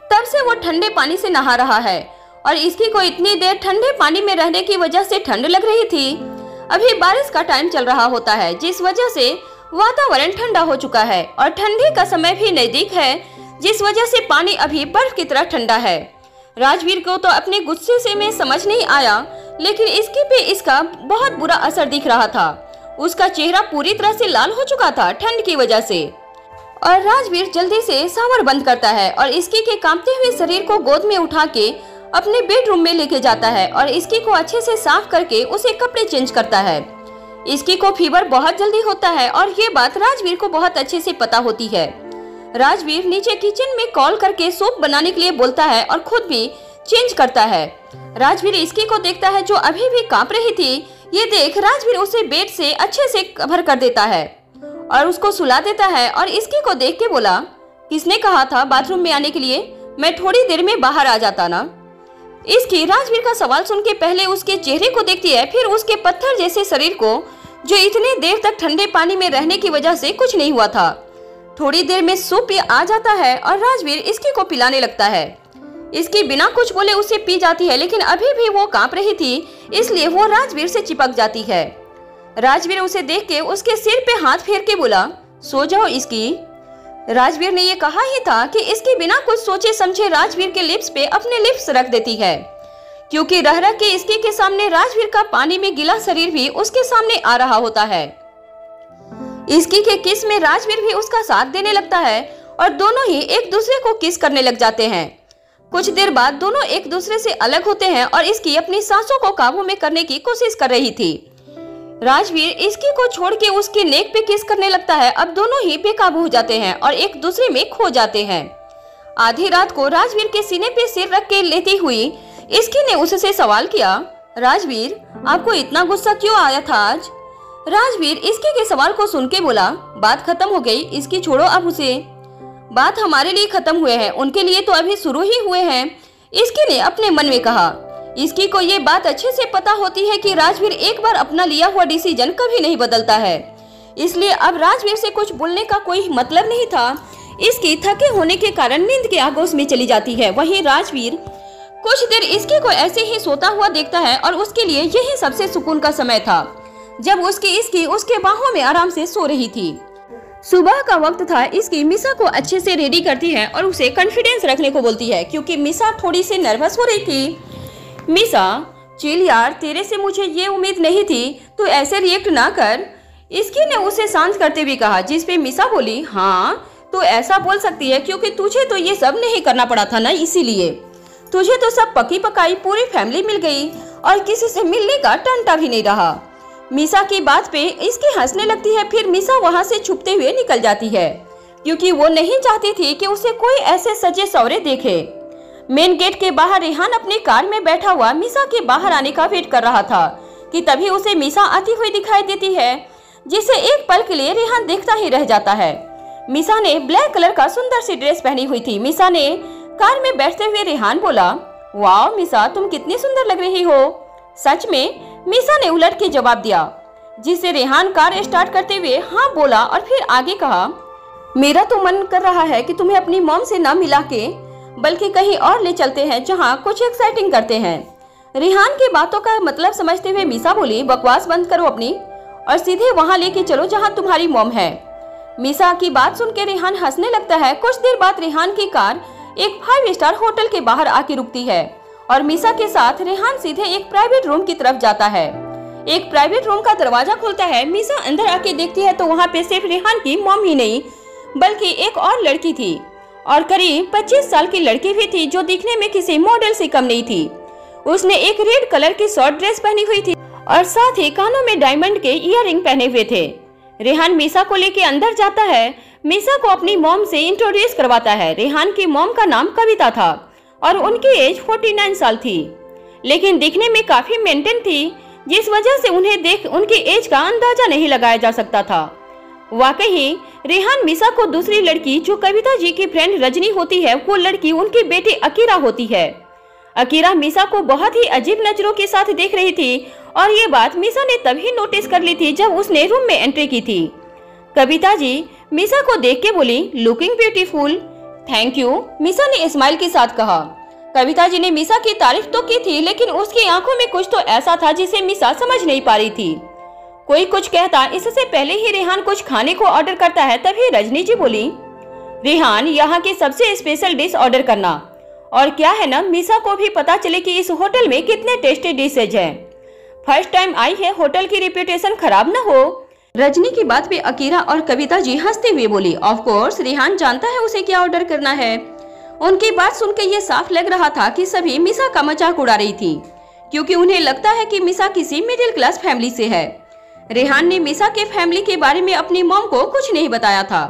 तब से वो ठंडे पानी से नहा रहा है और इसकी को इतनी देर ठंडे पानी में रहने की वजह से ठंड लग रही थी। अभी बारिश का टाइम चल रहा होता है, जिस वजह से वातावरण ठंडा हो चुका है और ठंडी का समय भी नजदीक है, जिस वजह से पानी अभी बर्फ की तरह ठंडा है। राजवीर को तो अपने गुस्से से में समझ नहीं आया, लेकिन इसकी पे इसका बहुत बुरा असर दिख रहा था। उसका चेहरा पूरी तरह से लाल हो चुका था ठंड की वजह से। और राजवीर जल्दी से शावर बंद करता है और इसकी के कांपते हुए शरीर को गोद में उठा के अपने बेडरूम में लेके जाता है और इसकी को अच्छे से साफ करके उसे कपड़े चेंज करता है। इसकी को फीवर बहुत जल्दी होता है और ये बात राजवीर को बहुत अच्छे से पता होती है। राजवीर नीचे किचन में कॉल करके सूप बनाने के लिए बोलता है और खुद भी चेंज करता है। राजवीर इसकी को देखता है जो अभी भी कांप रही थी। ये देख राजवीर उसे बेड से अच्छे से कवर कर देता है और उसको सुला देता है और इसकी को देख के बोला, किसने कहा था बाथरूम में आने के लिए? मैं थोड़ी देर में बाहर आ जाता ना। इसकी राजवीर का सवाल सुन के पहले उसके चेहरे को देखती है, फिर उसके पत्थर जैसे शरीर को, जो इतने देर तक ठंडे पानी में रहने की वजह से कुछ नहीं हुआ था। थोड़ी देर में सूप आ जाता है और राजवीर इसकी को पिलाने लगता है। इसकी बिना कुछ बोले उसे पी जाती है, लेकिन अभी भी वो कांप रही थी, इसलिए वो राजवीर से चिपक जाती है। राजवीर उसे देख के उसके सिर पे हाथ फेर के बोला, सो जाओ इसकी। राजवीर ने ये कहा ही था कि इसकी बिना कुछ सोचे समझे राजवीर के लिप्स पे अपने लिप्स रख देती है, क्योंकि रह रह के इसकी के सामने राजवीर का पानी में गिला शरीर भी उसके सामने आ रहा होता है। इसकी के किस में राजवीर भी उसका साथ देने लगता है और दोनों ही एक दूसरे को किस करने लग जाते हैं। कुछ देर बाद दोनों एक दूसरे से अलग होते हैं और इसकी अपनी सांसों को काबू में करने की कोशिश कर रही थी। राजवीर इसकी को छोड़ के उसके नेक पे किस करने लगता है। अब दोनों ही बेकाबू हो जाते हैं और एक दूसरे में खो जाते हैं। आधी रात को राजवीर के सीने पे सिर रख के लेती हुई इसकी ने उससे सवाल किया, राजवीर आपको इतना गुस्सा क्यों आया था आज? राजवीर इसकी के सवाल को सुन के बोला, बात खत्म हो गई, इसकी छोड़ो अब उसे। बात हमारे लिए खत्म हुए हैं, उनके लिए तो अभी शुरू ही हुए हैं, इसकी ने अपने मन में कहा। इसकी को ये बात अच्छे से पता होती है कि राजवीर एक बार अपना लिया हुआ डिसीजन कभी नहीं बदलता है, इसलिए अब राजवीर से कुछ बोलने का कोई मतलब नहीं था। इसकी थके होने के कारण नींद के आगोश में चली जाती है। वहीं राजवीर कुछ देर इसकी को ऐसे ही सोता हुआ देखता है और उसके लिए यही सबसे सुकून का समय था, जब इसकी उसके बाहों में आराम से सो रही थी। सुबह का वक्त था। इसकी मिसा को अच्छे से रेडी करती है और उसे कॉन्फिडेंस रखने को बोलती है, क्योंकि मिसा थोड़ी सी नर्वस हो रही थी। मिसा, चिल यार, तेरे से मुझे ये उम्मीद नहीं थी, तू ऐसे रिएक्ट ना कर, इसकी ने उसे शांत करते हुए कहा, जिस पे मिसा बोली, हाँ तू ऐसा बोल सकती है क्योंकि तुझे तो ये सब नहीं करना पड़ा था ना, इसीलिए तुझे तो सब पकी पकाई पूरी फैमिली मिल गई और किसी से मिलने का टंटा भी नहीं रहा। मिसा की बात पे इसकी हंसने लगती है। फिर मिसा वहाँ से छुपते हुए निकल जाती है, क्योंकि वो नहीं चाहती थी कि उसे कोई ऐसे सजे सवरे देखे। मेन गेट के बाहर रेहान अपनी कार में बैठा हुआ मिसा के बाहर आने का वेट कर रहा था कि तभी उसे मिसा आती हुई दिखाई देती है, जिसे एक पल के लिए रेहान देखता ही रह जाता है। मिसा ने ब्लैक कलर का सुंदर सी ड्रेस पहनी हुई थी। मिसा ने कार में बैठते हुए रेहान बोला, वाह मिसा, तुम कितनी सुंदर लग रही हो। सच में? मिसा ने उलट के जवाब दिया, जिससे रेहान कार स्टार्ट करते हुए हाँ बोला और फिर आगे कहा, मेरा तो मन कर रहा है कि तुम्हें अपनी मॉम से ना मिला के बल्कि कहीं और ले चलते हैं जहाँ कुछ एक्साइटिंग करते हैं। रेहान की बातों का मतलब समझते हुए मिसा बोली, बकवास बंद करो अपनी और सीधे वहाँ लेके चलो जहाँ तुम्हारी मॉम है। मिसा की बात सुन के रेहान हंसने लगता है। कुछ देर बाद रेहान की कार एक 5 स्टार होटल के बाहर आके रुकती है और मिसा के साथ रेहान सीधे एक प्राइवेट रूम की तरफ जाता है। एक प्राइवेट रूम का दरवाजा खुलता है। मिसा अंदर आके देखती है तो वहाँ पे सिर्फ रेहान की मॉम ही नहीं बल्कि एक और लड़की थी और करीब 25 साल की लड़की भी थी, जो दिखने में किसी मॉडल से कम नहीं थी। उसने एक रेड कलर की शॉर्ट ड्रेस पहनी हुई थी और साथ ही कानों में डायमंड के इयररिंग पहने हुए थे। रेहान मिसा को लेके अंदर जाता है। मिसा को अपनी मॉम से इंट्रोड्यूस करवाता है। रेहान की मॉम का नाम कविता था और उनकी एज 49 साल थी, लेकिन दिखने में काफी मेंटेन थी, जिस वजह से उन्हें देख उनकी एज का अंदाजा नहीं लगाया जा सकता था। वाकई रेहान मिसा को दूसरी लड़की जो कविता जी की फ्रेंड रजनी होती है, वो लड़की उनकी बेटी अकीरा होती है। अकीरा मिसा को बहुत ही अजीब नजरों के साथ देख रही थी और ये बात मिसा ने तभी नोटिस कर ली थी जब उसने रूम में एंट्री की थी। कविता जी मिसा को देख के बोली, लुकिंग ब्यूटीफुल। थैंक यू, मिसा ने स्माइल के साथ कहा। कविता जी ने मिसा की तारीफ तो की थी, लेकिन उसकी आंखों में कुछ तो ऐसा था जिसे मिसा समझ नहीं पा रही थी। कोई कुछ कहता, इससे पहले ही रेहान कुछ खाने को ऑर्डर करता है। तभी रजनी जी बोली, रेहान यहाँ की सबसे स्पेशल डिश ऑर्डर करना, और क्या है ना, मिसा को भी पता चले कि इस होटल में कितने टेस्टी डिशेज हैं। फर्स्ट टाइम आई है, होटल की रेपुटेशन खराब न हो। रजनी की बात पे अकीरा और कविता जी हंसते हुए बोली, ऑफ कोर्स रेहान जानता है उसे क्या ऑर्डर करना है। उनकी बात सुनकर ये साफ लग रहा था कि सभी मिसा का मजाक उड़ा रही थी, क्योंकि उन्हें लगता है कि मिसा किसी मिडिल क्लास फैमिली से है। रेहान ने मिसा के फैमिली के बारे में अपनी मॉम को कुछ नहीं बताया था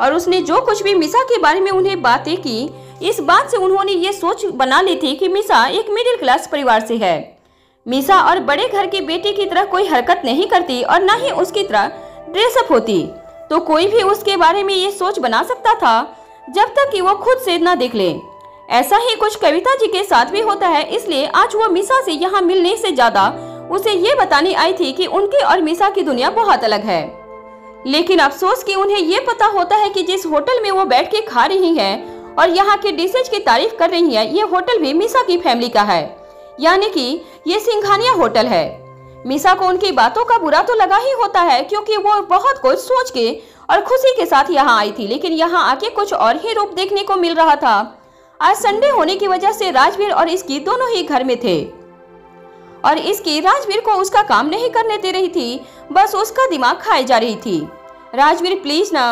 और उसने जो कुछ भी मिसा के बारे में उन्हें बातें की, इस बात से उन्होंने ये सोच बना ली थी कि मिसा एक मिडिल क्लास परिवार से है। मिसा और बड़े घर की बेटी की तरह कोई हरकत नहीं करती और न ही उसकी तरह ड्रेसअप होती, तो कोई भी उसके बारे में ये सोच बना सकता था जब तक कि वो खुद से न देख ले। ऐसा ही कुछ कविता जी के साथ भी होता है, इसलिए आज वो मीसा से यहाँ मिलने से ज्यादा उसे ये बताने आई थी कि उनके और मीसा की दुनिया बहुत अलग है। लेकिन अफसोस कि उन्हें ये पता होता है कि जिस होटल में वो बैठ के खा रही है और यहाँ के डिशेज की तारीफ कर रही है, ये होटल भी मीसा की फैमिली का है, यानी कि ये सिंघानिया होटल है। मीसा को उनकी बातों का बुरा तो लगा ही होता है, क्योंकि वो बहुत कुछ सोच के और खुशी के साथ यहाँ आई थी, लेकिन यहाँ आके कुछ और ही रूप देखने को मिल रहा था। आज संडे होने की वजह से राजवीर और इसकी दोनों ही घर में थे और इसकी राजवीर को उसका काम नहीं करने दे रही थी, बस उसका दिमाग खाए जा रही थी। राजवीर प्लीज ना,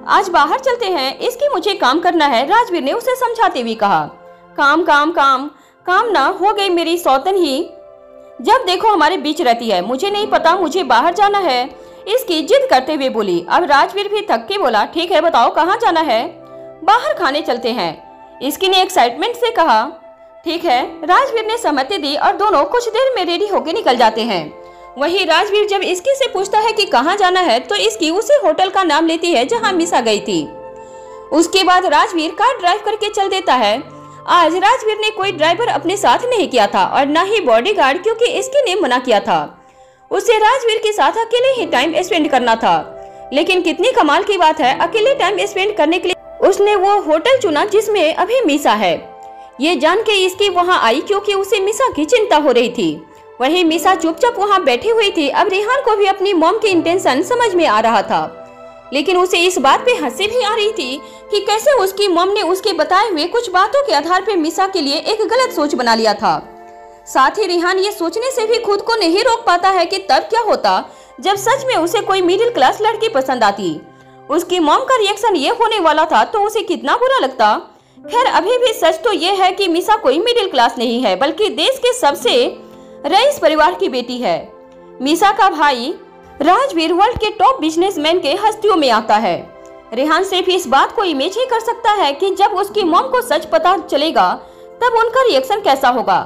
आज बाहर चलते हैं, इसकी मुझे काम करना है, राजवीर ने उसे समझाते हुए कहा। काम काम काम काम ना, हो गई मेरी सौतन ही, जब देखो हमारे बीच रहती है, मुझे नहीं पता, मुझे बाहर जाना है, इसकी जिद करते हुए बोली। अब राजवीर भी थक के बोला, ठीक है बताओ कहाँ जाना है? बाहर खाने चलते हैं, इसकी ने एक्साइटमेंट से कहा। ठीक है, राजवीर ने सहमति दी और दोनों कुछ देर में रेडी होकर निकल जाते हैं। वहीं राजवीर जब इसकी से पूछता है कि कहाँ जाना है, तो इसकी उसी होटल का नाम लेती है जहाँ मीसा गई थी। उसके बाद राजवीर कार ड्राइव करके चल देता है। आज राजवीर ने कोई ड्राइवर अपने साथ नहीं किया था और न ही बॉडीगार्ड, क्योंकि इसकी ने मना किया था। उसे राजवीर के साथ अकेले ही टाइम स्पेंड करना था। लेकिन कितनी कमाल की बात है, अकेले टाइम स्पेंड करने के लिए उसने वो होटल चुना जिसमें अभी मीसा है। ये जान के इसकी वहाँ आई क्योंकि उसे मीसा की चिंता हो रही थी। वहीं मीसा चुपचाप वहाँ बैठी हुई थी। अब रेहान को भी अपनी मॉम की इंटेंशन समझ में आ रहा था, लेकिन उसे इस बात पे हंसी भी आ रही थी कि कैसे उसकी मॉम ने उसके बताए हुए कुछ बातों के आधार पे मीसा के लिए एक गलत सोच बना लिया था। साथ ही रेहान ये सोचने से भी खुद को नहीं रोक पाता है कि तब क्या होता जब सच में उसे कोई मिडिल क्लास लड़की पसंद आती। उसकी मॉम का रिएक्शन ये होने वाला था तो उसे कितना बुरा लगता। खैर, अभी भी सच तो ये है कि मीसा कोई मिडिल क्लास नहीं है, बल्कि देश के सबसे रईस परिवार की बेटी है। मीसा का भाई राजवीर वर्ल्ड के टॉप बिजनेसमैन के हस्तियों में आता है। रेहान सिर्फ इस बात को इमेज ही कर सकता है कि जब उसकी मॉम को सच पता चलेगा तब उनका रिएक्शन कैसा होगा।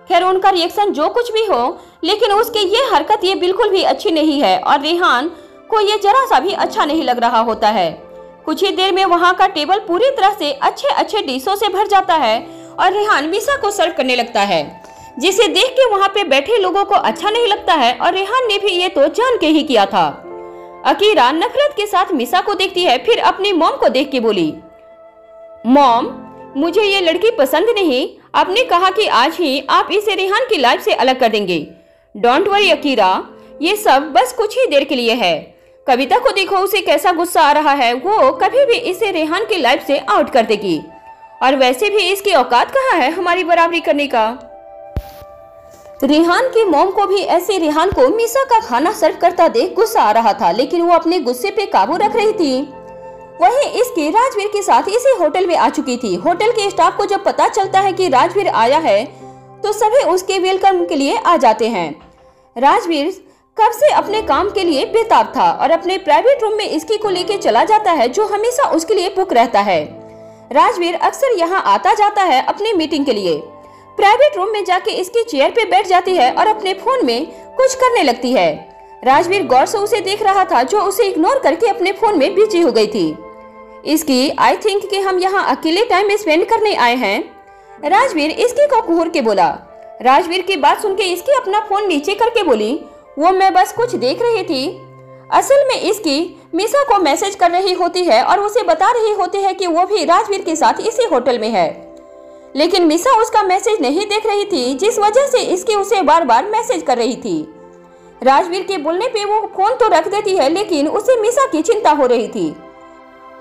खैर, उनका रिएक्शन जो कुछ भी हो, लेकिन उसकी ये हरकत ये बिल्कुल भी अच्छी नहीं है और रेहान को ये जरा सा भी अच्छा नहीं लग रहा होता है। कुछ ही देर में वहाँ का टेबल पूरी तरह से अच्छे अच्छे डिशों से भर जाता है और रेहान मीसा को सर्व करने लगता है, जिसे देख के वहाँ पे बैठे लोगों को अच्छा नहीं लगता है और रेहान ने भी ये तो जान के ही किया था। अकीरा नफरत के साथ मीसा को देखती है, फिर अपनी मॉम को देख के बोली, मॉम मुझे ये लड़की पसंद नहीं। आपने कहा कि आज ही आप इसे रेहान की लाइफ से अलग कर देंगे। डोंट वरी अकीरा, ये सब बस कुछ ही देर के लिए है। कविता को देखो, उसे कैसा गुस्सा आ रहा है, वो कभी भी इसे रेहान की लाइफ से आउट कर देगी और वैसे भी इसकी औकात कहाँ है हमारी बराबरी करने का। रेहान की मॉम को भी ऐसे रेहान को मीसा का खाना सर्व करता देख गुस्सा आ रहा था, लेकिन वो अपने गुस्से पे काबू रख रही थी। वहीं इसकी राजवीर के साथ इसी होटल में आ चुकी थी। होटल के स्टाफ को जब पता चलता है कि राजवीर आया है तो सभी उसके वेलकम के लिए आ जाते हैं। राजवीर कब से अपने काम के लिए बेताब था और अपने प्राइवेट रूम में इसकी को लेके चला जाता है, जो हमेशा उसके लिए बुक रहता है। राजवीर अक्सर यहाँ आता जाता है अपनी मीटिंग के लिए। प्राइवेट रूम में जाके इसकी चेयर पे बैठ जाती है और अपने फोन में कुछ करने लगती है। राजवीर गौर से उसे देख रहा था, जो उसे इग्नोर करके अपने फोन में बिजी हो गई थी। इसकी आई थिंक कि हम यहाँ अकेले टाइम स्पेंड करने आए हैं, राजवीर इसकी को घूर के बोला। राजवीर की बात सुन के इसकी अपना फोन नीचे करके बोली, वो मैं बस कुछ देख रही थी। असल में इसकी मीसा को मैसेज कर रही होती है और उसे बता रही होती है कि वो भी राजवीर के साथ इसी होटल में है, लेकिन मीसा उसका मैसेज नहीं देख रही थी, जिस वजह से इसकी उसे बार बार मैसेज कर रही थी। राजवीर के बोलने पे वो फोन तो रख देती है, लेकिन उसे मीसा की चिंता हो रही थी।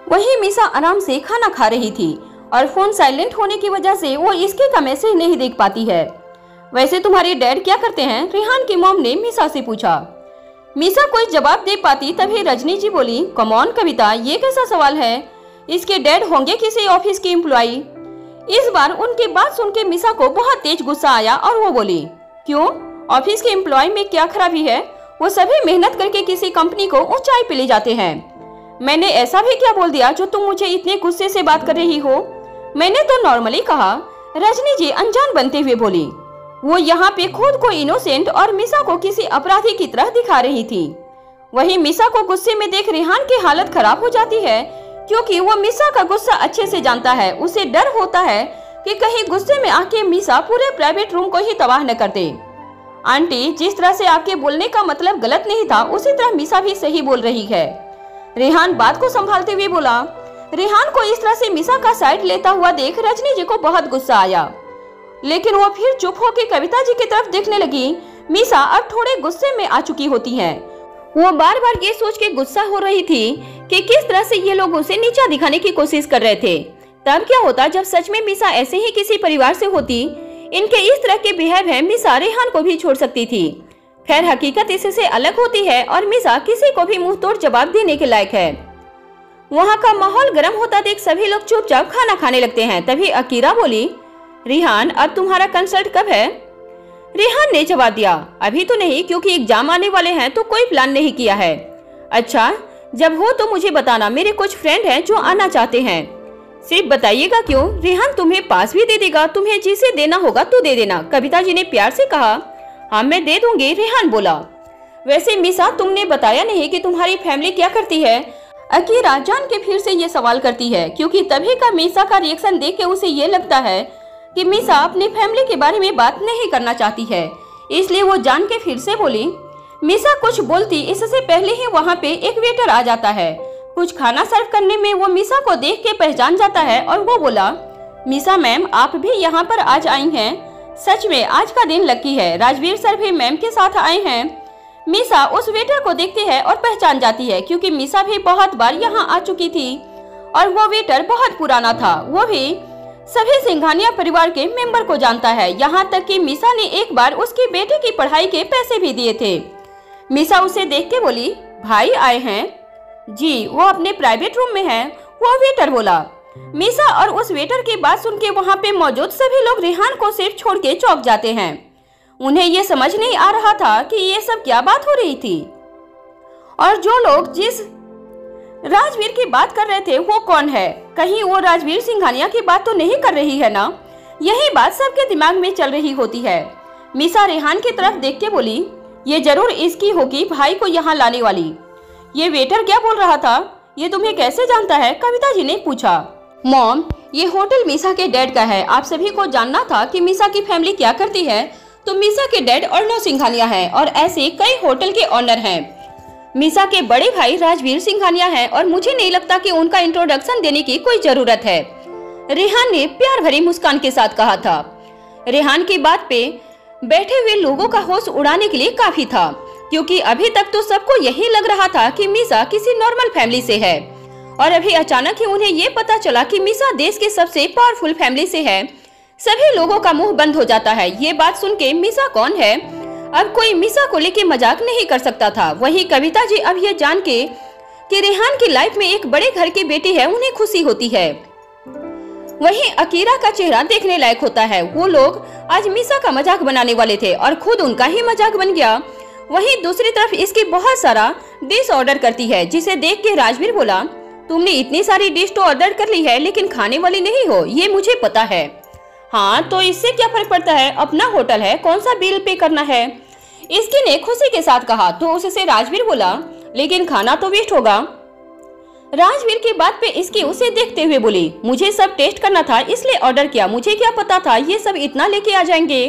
वहीं मीसा आराम से खाना खा रही थी और फोन साइलेंट होने की वजह से वो इसके का मैसेज नहीं देख पाती है। वैसे तुम्हारे डैड क्या करते हैं? रेहान की मॉम ने मीसा से पूछा। मीसा कोई जवाब दे पाती तभी रजनी जी बोली, कम ऑन कविता, ये कैसा सवाल है? इसके डैड होंगे किसी ऑफिस के एम्प्लॉई। इस बार उनकी बात सुन के मीसा को बहुत तेज गुस्सा आया और वो बोली, क्यों? ऑफिस के एम्प्लॉय में क्या खराबी है? वो सभी मेहनत करके किसी कंपनी को ऊंचाई पे ले जाते हैं। मैंने ऐसा भी क्या बोल दिया जो तुम मुझे इतने गुस्से से बात कर रही हो? मैंने तो नॉर्मली कहा, रजनी जी अनजान बनते हुए बोली। वो यहाँ पे खुद को इनोसेंट और मीसा को किसी अपराधी की तरह दिखा रही थी। वहीं मीसा को गुस्से में देख रेहान की हालत खराब हो जाती है, क्योंकि वो मीसा का गुस्सा अच्छे से जानता है। उसे डर होता है कि कहीं गुस्से में आके मीसा पूरे प्राइवेट रूम को ही तबाह न कर दे। आंटी, जिस तरह से आपके बोलने का मतलब गलत नहीं था, उसी तरह मीसा भी सही बोल रही है। रेहान बात को संभालते हुए बोला। रेहान को इस तरह से मीसा का साइड लेता हुआ देख रजनी जी को बहुत गुस्सा आया, लेकिन वो फिर चुप होकर कविता जी की तरफ देखने लगी। मीसा अब थोड़े गुस्से में आ चुकी होती हैं। वो बार बार ये सोच के गुस्सा हो रही थी कि किस तरह से ये लोग उसे नीचा दिखाने की कोशिश कर रहे थे। तब क्या होता जब सच में मीसा ऐसे ही किसी परिवार से होती। इनके इस तरह के बिहेव है मीसा रेहान को भी छोड़ सकती थी। खैर हकीकत इससे अलग होती है और मीसा किसी को भी मुंह तोड़ जवाब देने के लायक है। वहाँ का माहौल गर्म होता देख सभी लोग चुपचाप खाना खाने लगते हैं। तभी अकीरा बोली, रेहान अब तुम्हारा कंसल्ट कब है? रेहान ने जवाब दिया, अभी तो नहीं, क्योंकि एग्जाम आने वाले हैं तो कोई प्लान नहीं किया है। अच्छा, जब हो तो मुझे बताना, मेरे कुछ फ्रेंड हैं जो आना चाहते हैं। सिर्फ बताइएगा क्यों? रेहान तुम्हें पास भी दे देगा, तुम्हें जिसे देना होगा तो दे देना। कविता जी ने प्यार से कहा। हाँ मैं दे दूंगी, रेहान बोला। वैसे मीसा तुमने बताया नहीं कि तुम्हारी फैमिली क्या करती है? अकीरा जान के फिर से ये सवाल करती है, क्योंकि तभी का मीसा का रिएक्शन देख के उसे ये लगता है कि मीसा अपनी फैमिली के बारे में बात नहीं करना चाहती है, इसलिए वो जान के फिर से बोली। मीसा कुछ बोलती इससे पहले ही वहाँ पे एक वेटर आ जाता है। कुछ खाना सर्व करने में वो मीसा को देख के पहचान जाता है और वो बोला, मीसा मैम आप भी यहाँ पर आज आई हैं? सच में आज का दिन लकी है, राजवीर सर भी मैम के साथ आए हैं। मीसा उस वेटर को देखती है और पहचान जाती है, क्योंकि मीसा भी बहुत बार यहाँ आ चुकी थी और वो वेटर बहुत पुराना था। वो भी सभी सिंघानिया परिवार के मेंबर को जानता है, यहाँ तक कि मीसा ने एक बार उसकी बेटी की पढ़ाई के पैसे भी दिए थे। मीसा उसे देख के बोली, भाई आए हैं? जी, वो अपने प्राइवेट रूम में हैं, वो वेटर बोला। मीसा और उस वेटर की बात सुन के वहाँ पे मौजूद सभी लोग रेहान को सिर्फ छोड़ के चौंक जाते हैं। उन्हें ये समझ नहीं आ रहा था कि ये सब क्या बात हो रही थी और जो लोग जिस राजवीर की बात कर रहे थे वो कौन है? कहीं वो राजवीर सिंघानिया की बात तो नहीं कर रही है ना? यही बात सबके दिमाग में चल रही होती है। मीसा रेहान की तरफ देख के बोली, ये जरूर इसकी होगी भाई को यहाँ लाने वाली। ये वेटर क्या बोल रहा था? ये तुम्हें कैसे जानता है? कविता जी ने पूछा। मॉम, ये होटल मीसा के डैड का है। आप सभी को जानना था कि मीसा की फैमिली क्या करती है, तो मीसा के डैड अर्णव सिंघानिया हैं और ऐसे कई होटल के ऑनर हैं। मीसा के बड़े भाई राजवीर सिंघानिया हैं और मुझे नहीं लगता कि उनका इंट्रोडक्शन देने की कोई जरूरत है, रेहान ने प्यार भरी मुस्कान के साथ कहा था। रेहान की बात पे बैठे हुए लोगों का होश उड़ाने के लिए काफी था, क्योंकि अभी तक तो सबको यही लग रहा था कि मीसा किसी नॉर्मल फैमिली से है और अभी अचानक ही उन्हें ये पता चला कि मीसा देश के सबसे पावरफुल फैमिली से है। सभी लोगों का मुंह बंद हो जाता है। ये बात सुन के मीसा कौन है, अब कोई मीसा को लेके मजाक नहीं कर सकता था। वही कविता जी अब ये जान के कि रेहान की लाइफ में एक बड़े घर की बेटी है, उन्हें खुशी होती है। वहीं अकीरा का चेहरा देखने लायक होता है। वो लोग आज मीसा का मजाक बनाने वाले थे और खुद उनका ही मजाक बन गया। वहीं दूसरी तरफ इसकी बहुत सारा डिश ऑर्डर करती है, जिसे देख के राजवीर बोला, तुमने इतनी सारी डिश तो ऑर्डर कर ली है लेकिन खाने वाली नहीं हो, ये मुझे पता है। हाँ तो इससे क्या फर्क पड़ता है, अपना होटल है, कौन सा बिल पे करना है, इसकी ने खुशी के साथ कहा। तो उससे राजवीर बोला, लेकिन खाना तो वेस्ट होगा। राजवीर की बात पे इसकी उसे देखते हुए बोली, मुझे सब टेस्ट करना था इसलिए ऑर्डर किया, मुझे क्या पता था ये सब इतना लेके आ जाएंगे।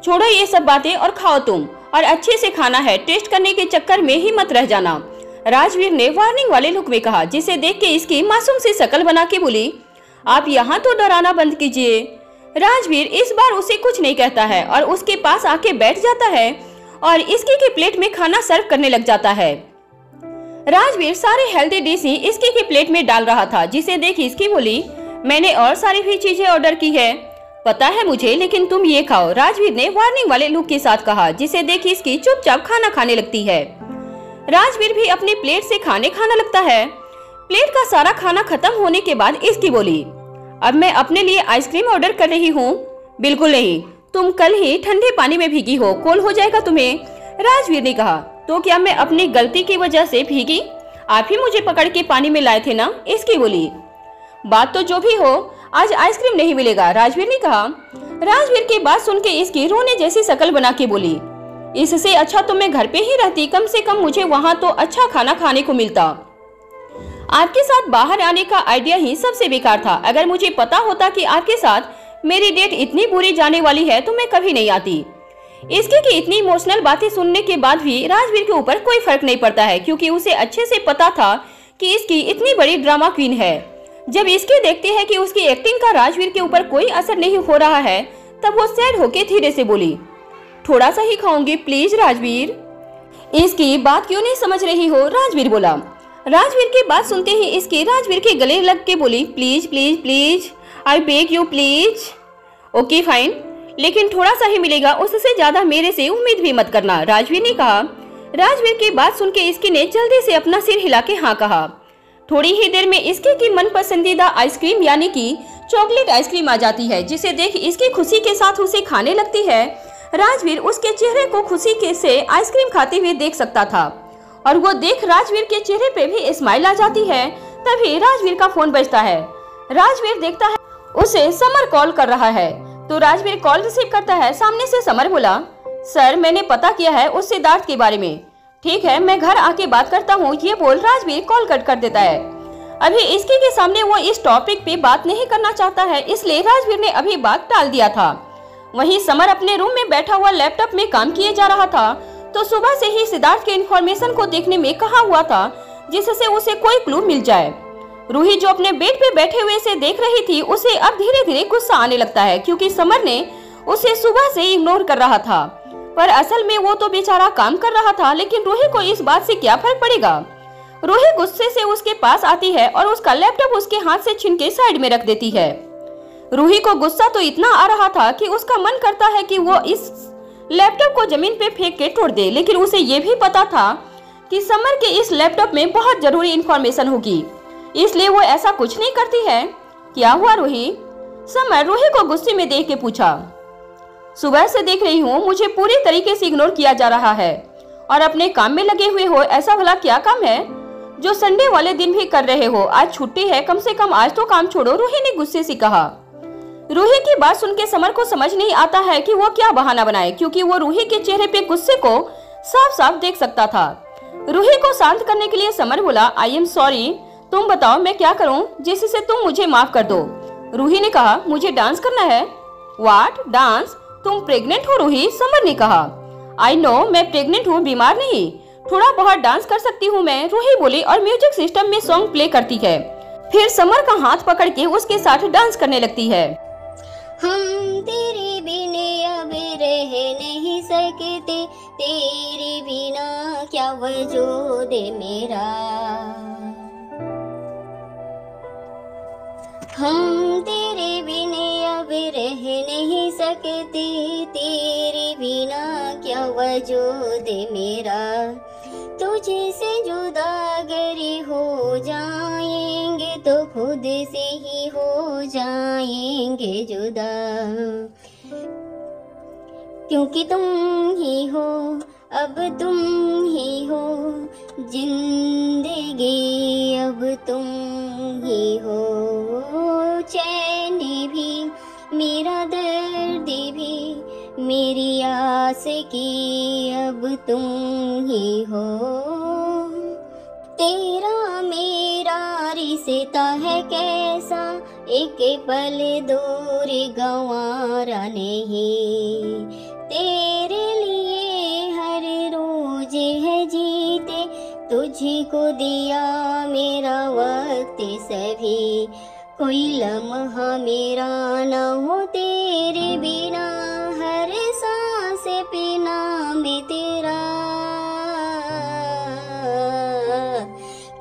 छोड़ो ये सब बातें और खाओ तुम, और अच्छे से खाना है, टेस्ट करने के चक्कर में ही मत रह जाना, राजवीर ने वार्निंग वाले लुक में कहा। जिसे देख के इसकी मासूम सी शक्ल बना के बोली, आप यहाँ तो डराना बंद कीजिए। राजवीर इस बार उसे कुछ नहीं कहता है और उसके पास आके बैठ जाता है और इसकी के प्लेट में खाना सर्व करने लग जाता है। राजवीर सारे हेल्दी डिश ही इसकी के प्लेट में डाल रहा था, जिसे देख इसकी बोली, मैंने और सारी भी चीजें ऑर्डर की है, पता है मुझे, लेकिन तुम ये खाओ, राजवीर ने वार्निंग वाले लुक के साथ कहा। जिसे देख इसकी चुपचाप खाना खाने लगती है। राजवीर भी अपनी प्लेट से खाने खाना लगता है। प्लेट का सारा खाना खत्म होने के बाद इसकी बोली, अब मैं अपने लिए आइसक्रीम ऑर्डर कर रही हूँ। बिल्कुल नहीं, तुम कल ही ठंडे पानी में भीगी हो, कोल्ड हो जाएगा तुम्हें, राजवीर ने कहा। तो क्या मैं अपनी गलती की वजह से भीगी? आप ही मुझे पकड़ के पानी में लाए थे ना, इसकी बोली। बात तो जो भी हो, आज आइसक्रीम नहीं मिलेगा, राजवीर ने कहा। राजवीर की बात सुन के इसकी रोने जैसी शक्ल बना के बोली, इससे अच्छा तो मैं घर पे ही रहती, कम से कम मुझे वहाँ तो अच्छा खाना खाने को मिलता। आपके साथ बाहर आने का आइडिया ही सबसे बेकार था। अगर मुझे पता होता कि आपके साथ मेरी डेट इतनी बुरी जाने वाली है तो मैं कभी नहीं आती। इसके की इतनी इमोशनल बातें सुनने के बाद भी राजवीर के ऊपर कोई फर्क नहीं पड़ता है, क्योंकि उसे अच्छे से पता था कि इसकी इतनी बड़ी ड्रामा क्वीन है। जब इसके देखते हैं कि उसकी एक्टिंग का राजवीर के ऊपर कोई असर नहीं हो रहा है, तब वो सैड होके धीरे से बोली, थोड़ा सा ही खाऊंगी प्लीज राजवीर। इसकी बात क्यों नहीं समझ रही हो, राजवीर बोला। राजवीर की बात सुनते ही इसकी राजवीर के गले लग के बोली, please please please, I beg you please. Okay fine, लेकिन थोड़ा सा ही मिलेगा, उससे ज्यादा मेरे से उम्मीद भी मत करना, राजवीर ने कहा। राजवीर की बात सुन के इसकी ने जल्दी से अपना सिर हिला के हाँ कहा। थोड़ी ही देर में इसके की मन पसंदीदा आइसक्रीम यानी कि चॉकलेट आइसक्रीम आ जाती है, जिसे देख इसकी खुशी के साथ उसे खाने लगती है। राजवीर उसके चेहरे को खुशी के से आइसक्रीम खाते हुए देख सकता था, और वो देख राजवीर के चेहरे पे भी स्माइल आ जाती है। तभी राजवीर का फोन बजता है। राजवीर देखता है उसे समर कॉल कर रहा है, तो राजवीर कॉल रिसीव करता है। सामने से समर बोला, सर मैंने पता किया है उस सिद्धार्थ के बारे में। ठीक है, मैं घर आके बात करता हूँ, ये बोल राजवीर कॉल कट कर देता है। अभी इसके के सामने वो इस टॉपिक पे बात नहीं करना चाहता है, इसलिए राजवीर ने अभी बात टाल दिया था। वहीं समर अपने रूम में बैठा हुआ लैपटॉप में काम किए जा रहा था, तो सुबह से ही सिद्धार्थ के इन्फॉर्मेशन को देखने में कहा हुआ था, जिससे उसे कोई क्लू मिल जाए। रूही जो अपने बेड पे बैठे हुए से देख रही थी, उसे अब धीरे धीरे गुस्सा आने लगता है, क्योंकि समर ने उसे सुबह से इग्नोर कर रहा था। पर असल में वो तो बेचारा काम कर रहा था, लेकिन रूही को इस बात से क्या फर्क पड़ेगा। रूही गुस्से से उसके पास आती है और उसका लैपटॉप उसके हाथ से छीन के साइड में रख देती है। रूही को गुस्सा तो इतना आ रहा था कि उसका मन करता है कि वो इस लैपटॉप को जमीन पे फेंक के तोड़ दे, लेकिन उसे ये भी पता था कि समर के इस लैपटॉप में बहुत जरूरी इंफॉर्मेशन होगी, इसलिए वो ऐसा कुछ नहीं करती है। क्या हुआ रूही? समर रूही को गुस्से में देख के पूछा। सुबह से देख रही हूँ मुझे पूरी तरीके से इग्नोर किया जा रहा है और अपने काम में लगे हुए हो। ऐसा भला क्या काम है जो संडे वाले दिन भी कर रहे हो? आज छुट्टी है, कम से कम आज तो काम छोड़ो, रूही ने गुस्से से कहा। रूही की बात सुन के समर को समझ नहीं आता है कि वो क्या बहाना बनाए, क्योंकि वो रूही के चेहरे पे गुस्से को साफ साफ देख सकता था। रूही को शांत करने के लिए समर बोला, आई एम सॉरी, तुम बताओ मैं क्या करूं जिससे तुम मुझे माफ कर दो। रूही ने कहा, मुझे डांस करना है। What dance? तुम प्रेग्नेंट हो रूही? समर ने कहा। आई नो, मैं प्रेग्नेंट हूँ, बीमार नहीं, थोड़ा बहुत डांस कर सकती हूँ मैं, रूही बोली और म्यूजिक सिस्टम में सॉन्ग प्ले करती है। फिर समर का हाथ पकड़ के उसके साथ डांस करने लगती है। हम तेरे बिना अब रह नहीं सकते, तेरे बिना क्या वजूद मेरा। हम तेरे बिना अब रह नहीं सकते, तेरे बिना क्या वजूद मेरा। तुझे से जुदा अगर हो जाएंगे तो खुद से ही हो जाएंगे जुदा, क्योंकि तुम ही हो, अब तुम ही हो जिंदगी, अब तुम ही हो चैन भी, मेरा दर्द भी, मेरी आस की अब तुम ही हो। तेरा मेरा रिश्ता है कैसा, एक पल दूर गंवारा नहीं, तेरे लिए हर रोज है जीते, तुझको दिया मेरा वक्त सभी, कोई लम्हा मेरा न हो तेरे बिना, हर सांस पे नाम तेरा,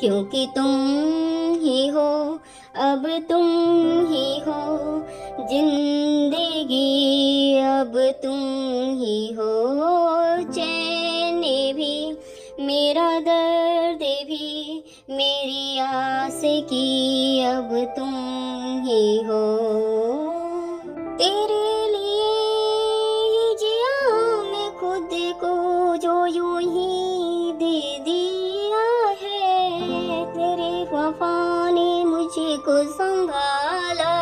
क्योंकि तुम ही हो, अब तुम ही हो जिंदगी, अब तुम ही हो चैन भी, मेरा दर्द भी, मेरी आस की अब तुम ही हो। तेरे लिए ही जिया मैं खुद को जो यूं ही दे दिया है, तेरे वफा ने मुझको संभाला,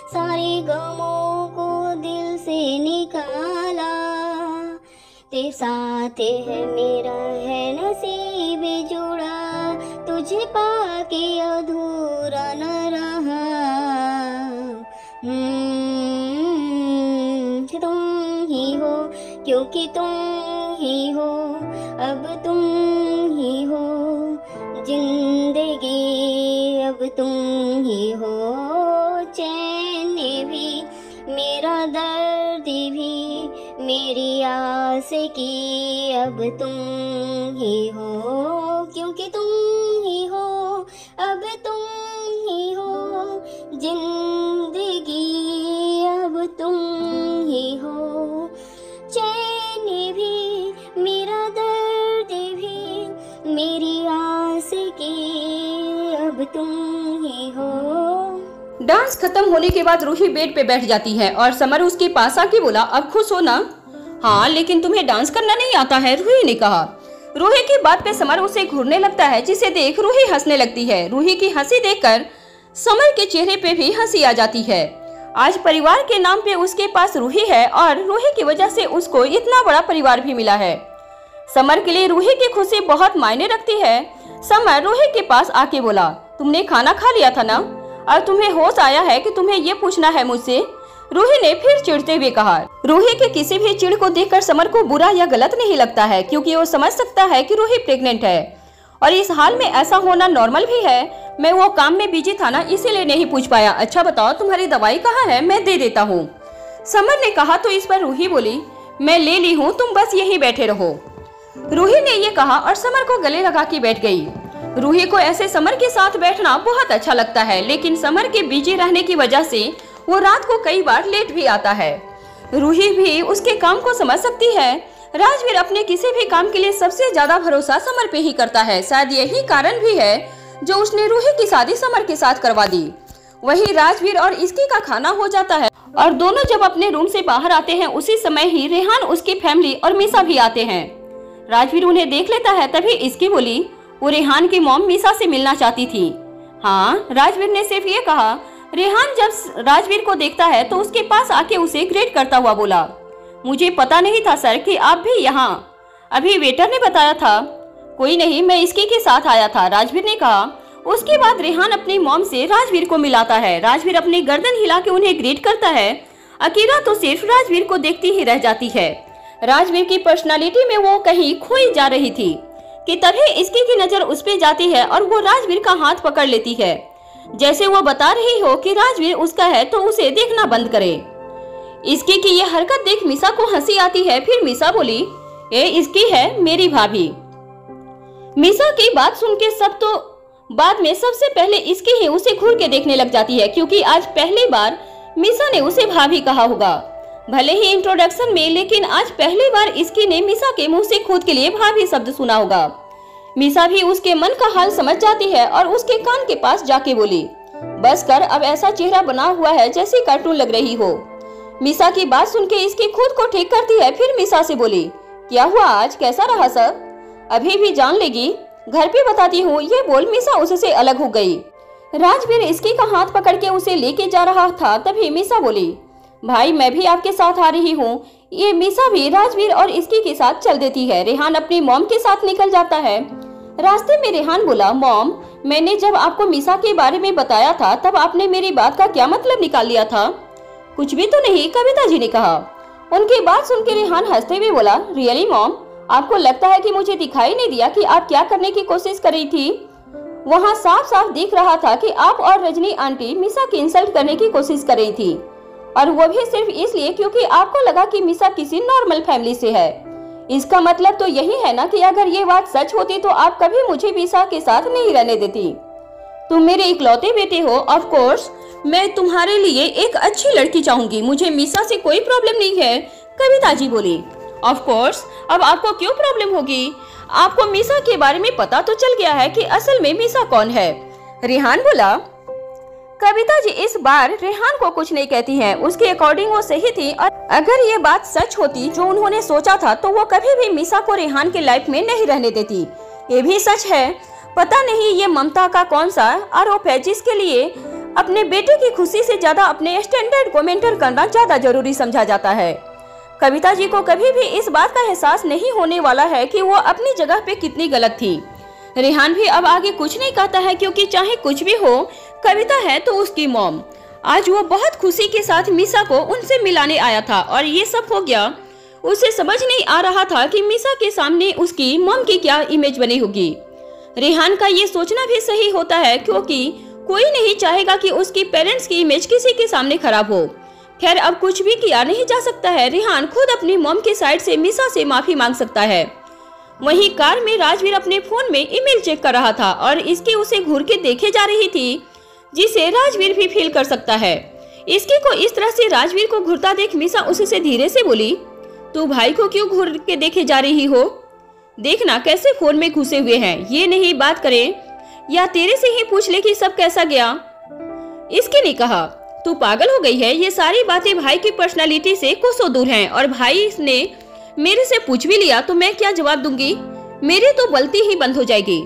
सारे गमों को दिल से निकाला, तेरे साथ है मेरा है नसीब जुड़ा, तुझे पाके अधूरा न रहा। तुम ही हो क्योंकि तुम ही हो, अब तुम ही हो जिंदगी, अब तुम ही हो चैन भी, मेरा दर्द भी, मेरी आस की, अब तुम ही हो क्योंकि तुम ही हो, अब तुम ही हो जिंदगी, अब तुम ही हो चैन भी, मेरा दर्द भी, मेरी आस की, अब तुम ही हो। डांस खत्म होने के बाद रूही बेड पे बैठ जाती है और समर उसके पास आके बोला, अब खुश हो ना? हाँ, लेकिन तुम्हें डांस करना नहीं आता है, रूही ने कहा। रूही की बात पे समर उसे घूरने लगता है, जिसे देख रूही हंसने लगती है। रूही की हंसी देखकर समर के चेहरे पे भी हंसी आ जाती है। आज परिवार के नाम पे उसके पास रूही है और रूही की वजह से उसको इतना बड़ा परिवार भी मिला है। समर के लिए रूही की खुशी बहुत मायने रखती है। समर रूही के पास आके बोला, तुमने खाना खा लिया था ना, और तुम्हें होश आया है कि तुम्हें ये पूछना है मुझसे? रूही ने फिर चिढ़ते हुए कहा। रूही के किसी भी चिढ़ को देखकर समर को बुरा या गलत नहीं लगता है, क्योंकि वो समझ सकता है कि रूही प्रेग्नेंट है और इस हाल में ऐसा होना नॉर्मल भी है। मैं वो काम में बिजी था ना, इसीलिए नहीं पूछ पाया। अच्छा बताओ तुम्हारी दवाई कहाँ है, मैं दे देता हूँ। समर ने कहा तो इस पर रूही बोली, मैं ले ली हूँ, तुम बस यहीं बैठे रहो। रूही ने ये कहा और समर को गले लगा के बैठ गई। रूही को ऐसे समर के साथ बैठना बहुत अच्छा लगता है, लेकिन समर के बिजी रहने की वजह से वो रात को कई बार लेट भी आता है। रूही भी उसके काम को समझ सकती है। राजवीर अपने किसी भी काम के लिए सबसे ज्यादा भरोसा समर पे ही करता है। शायद यही कारण भी है जो उसने रूही की शादी समर के साथ करवा दी। वही राजवीर और इसकी का खाना हो जाता है और दोनों जब अपने रूम से बाहर आते हैं उसी समय ही रेहान, उसकी फैमिली और मीसा भी आते हैं। राजवीर उन्हें देख लेता है, तभी इसकी बोली, वो रेहान की मॉम मीसा से मिलना चाहती थी। हाँ, राजवीर ने सिर्फ ये कहा। रेहान जब राजवीर को देखता है तो उसके पास आके उसे ग्रेट करता हुआ बोला, मुझे पता नहीं था सर कि आप भी यहाँ, अभी वेटर ने बताया था। कोई नहीं, मैं इसकी के साथ आया था, राजवीर ने कहा। उसके बाद रेहान अपनी मॉम से राजवीर को मिलाता है। राजवीर अपनी गर्दन हिला के उन्हें ग्रेट करता है। अकीरा तो सिर्फ राजवीर को देखती ही रह जाती है। राजवीर की पर्सनालिटी में वो कहीं खोई जा रही थी कि तभी इसकी की नजर उस पे जाती है और वो राजवीर का हाथ पकड़ लेती है, जैसे वो बता रही हो कि राजवीर उसका है तो उसे देखना बंद करे। इसकी की ये हरकत देख मीसा को हंसी आती है। फिर मीसा बोली, ये इसकी है मेरी भाभी। मीसा की बात सुन के सब तो बाद में सबसे पहले इसकी ही उसे घूर के देखने लग जाती है, क्योंकि आज पहली बार मीसा ने उसे भाभी कहा होगा। भले ही इंट्रोडक्शन में, लेकिन आज पहली बार इसकी ने मीसा के मुंह से खुद के लिए भाभी शब्द सुना होगा। मीसा भी उसके मन का हाल समझ जाती है और उसके कान के पास जाके बोली, बस कर, अब ऐसा चेहरा बना हुआ है जैसे कार्टून लग रही हो। मीसा की बात सुन के इसकी खुद को ठीक करती है। फिर मीसा से बोली, क्या हुआ आज, कैसा रहा सब? अभी भी जान लेगी, घर पे बताती हूँ, ये बोल मीसा उससे अलग हो गई। राजवीर इसकी का हाथ पकड़ के उसे लेके जा रहा था, तभी मीसा बोली, भाई मैं भी आपके साथ आ रही हूँ। ये मीसा भी राजवीर और इसकी के साथ चल देती है। रेहान अपनी मॉम के साथ निकल जाता है। रास्ते में रेहान बोला, मॉम, मैंने जब आपको मीसा के बारे में बताया था तब आपने मेरी बात का क्या मतलब निकाल लिया था? कुछ भी तो नहीं, कविता जी ने कहा। उनकी बात सुन के रेहान हंसते हुए बोला, रियली मॉम, आपको लगता है कि मुझे दिखाई नहीं दिया कि आप क्या करने की कोशिश कर रही थी? वहाँ साफ साफ दिख रहा था कि आप और रजनी आंटी मीसा की इंसल्ट करने की कोशिश कर रही थी, और वो भी सिर्फ इसलिए क्योंकि आपको लगा कि मीसा किसी नॉर्मल फैमिली से है। इसका मतलब तो यही है ना कि अगर ये बात सच होती तो आप कभी मुझे मीसा के साथ नहीं रहने देती। तुम मेरे इकलौते बेटे हो, ऑफ कोर्स मैं तुम्हारे लिए एक अच्छी लड़की चाहूंगी, मुझे मीसा से कोई प्रॉब्लम नहीं है। कविता जी बोली, ऑफ कोर्स, अब आपको क्यों प्रॉब्लम होगी? आपको मीसा के बारे में पता तो चल गया है कि असल में मीसा कौन है। रेहान बोला। कविता जी इस बार रेहान को कुछ नहीं कहती हैं, उसके अकॉर्डिंग वो सही थी, और अगर ये बात सच होती जो उन्होंने सोचा था तो वो कभी भी मीसा को रेहान के लाइफ में नहीं रहने देती। ये भी सच है, पता नहीं ये ममता का कौन सा आरोप है जिसके लिए अपने बेटे की खुशी से ज्यादा अपने स्टैंडर्ड को मेंटेन करना ज्यादा जरूरी समझा जाता है। कविता जी को कभी भी इस बात का एहसास नहीं होने वाला है कि वो अपनी जगह पे कितनी गलत थी। रेहान भी अब आगे कुछ नहीं कहता है, क्योंकि चाहे कुछ भी हो, कविता है तो उसकी मॉम। आज वो बहुत खुशी के साथ मीसा को उनसे मिलाने आया था और ये सब हो गया। उसे समझ नहीं आ रहा था कि मीसा के सामने उसकी मॉम की क्या इमेज बनी होगी। रेहान का ये सोचना भी सही होता है, क्योंकि कोई नहीं चाहेगा कि उसकी पेरेंट्स की इमेज किसी के सामने खराब हो। खैर, अब कुछ भी किया नहीं जा सकता है। रेहान खुद अपनी मॉम की साइड से मीसा से माफी मांग सकता है। वहीं कार में राजवीर अपने फोन में ईमेल चेक कर रहा था और इसकी उसे घूर के देखे जा रही थी, जिसे राजवीर भी फील कर सकता है। इसकी को इस तरह से राजवीर को घूरता देख मीसा उससे धीरे से बोली, तू भाई को क्यों घूर के देखे जा रही हो? देखना कैसे फोन में घुसे हुए हैं, ये नहीं बात करें या तेरे से ही पूछ ले कि सब कैसा गया। इसके ने कहा, तू पागल हो गई है, ये सारी बातें भाई की पर्सनालिटी से कोसों दूर हैं और भाई ने मेरे से पूछ भी लिया तो मैं क्या जवाब दूंगी? मेरी तो गलती ही बंद हो जाएगी।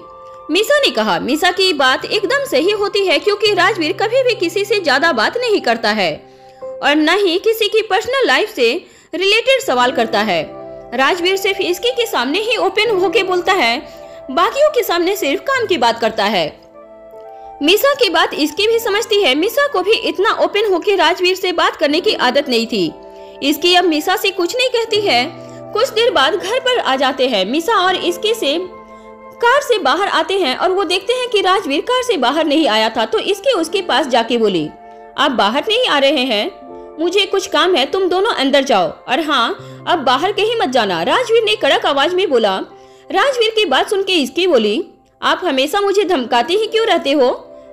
मीसा ने कहा। मीसा की बात एकदम सही होती है, क्योंकि राजवीर कभी भी किसी से ज्यादा बात नहीं करता है और न ही किसी की पर्सनल लाइफ से रिलेटेड सवाल करता है। राजवीर सिर्फ इसकी के सामने ही ओपन होके बोलता है, बाकियों के सामने सिर्फ काम की बात करता है। मीसा की बात इसकी भी समझती है। मीसा को भी इतना ओपन होके राजवीर से बात करने की आदत नहीं थी। इसकी अब मीसा से कुछ नहीं कहती है। कुछ देर बाद घर पर आ जाते हैं। मीसा और इसके से कार से बाहर आते हैं और वो देखते हैं कि राजवीर कार से बाहर नहीं आया था, तो इसके उसके पास जाके बोली, आप बाहर नहीं आ रहे हैं? मुझे कुछ काम है, तुम दोनों अंदर जाओ और हाँ, अब बाहर कहीं मत जाना। राजवीर ने कड़क आवाज में बोला। राजवीर की बात सुन के इसकी बोली, आप हमेशा मुझे धमकाते ही क्यों रहते हो?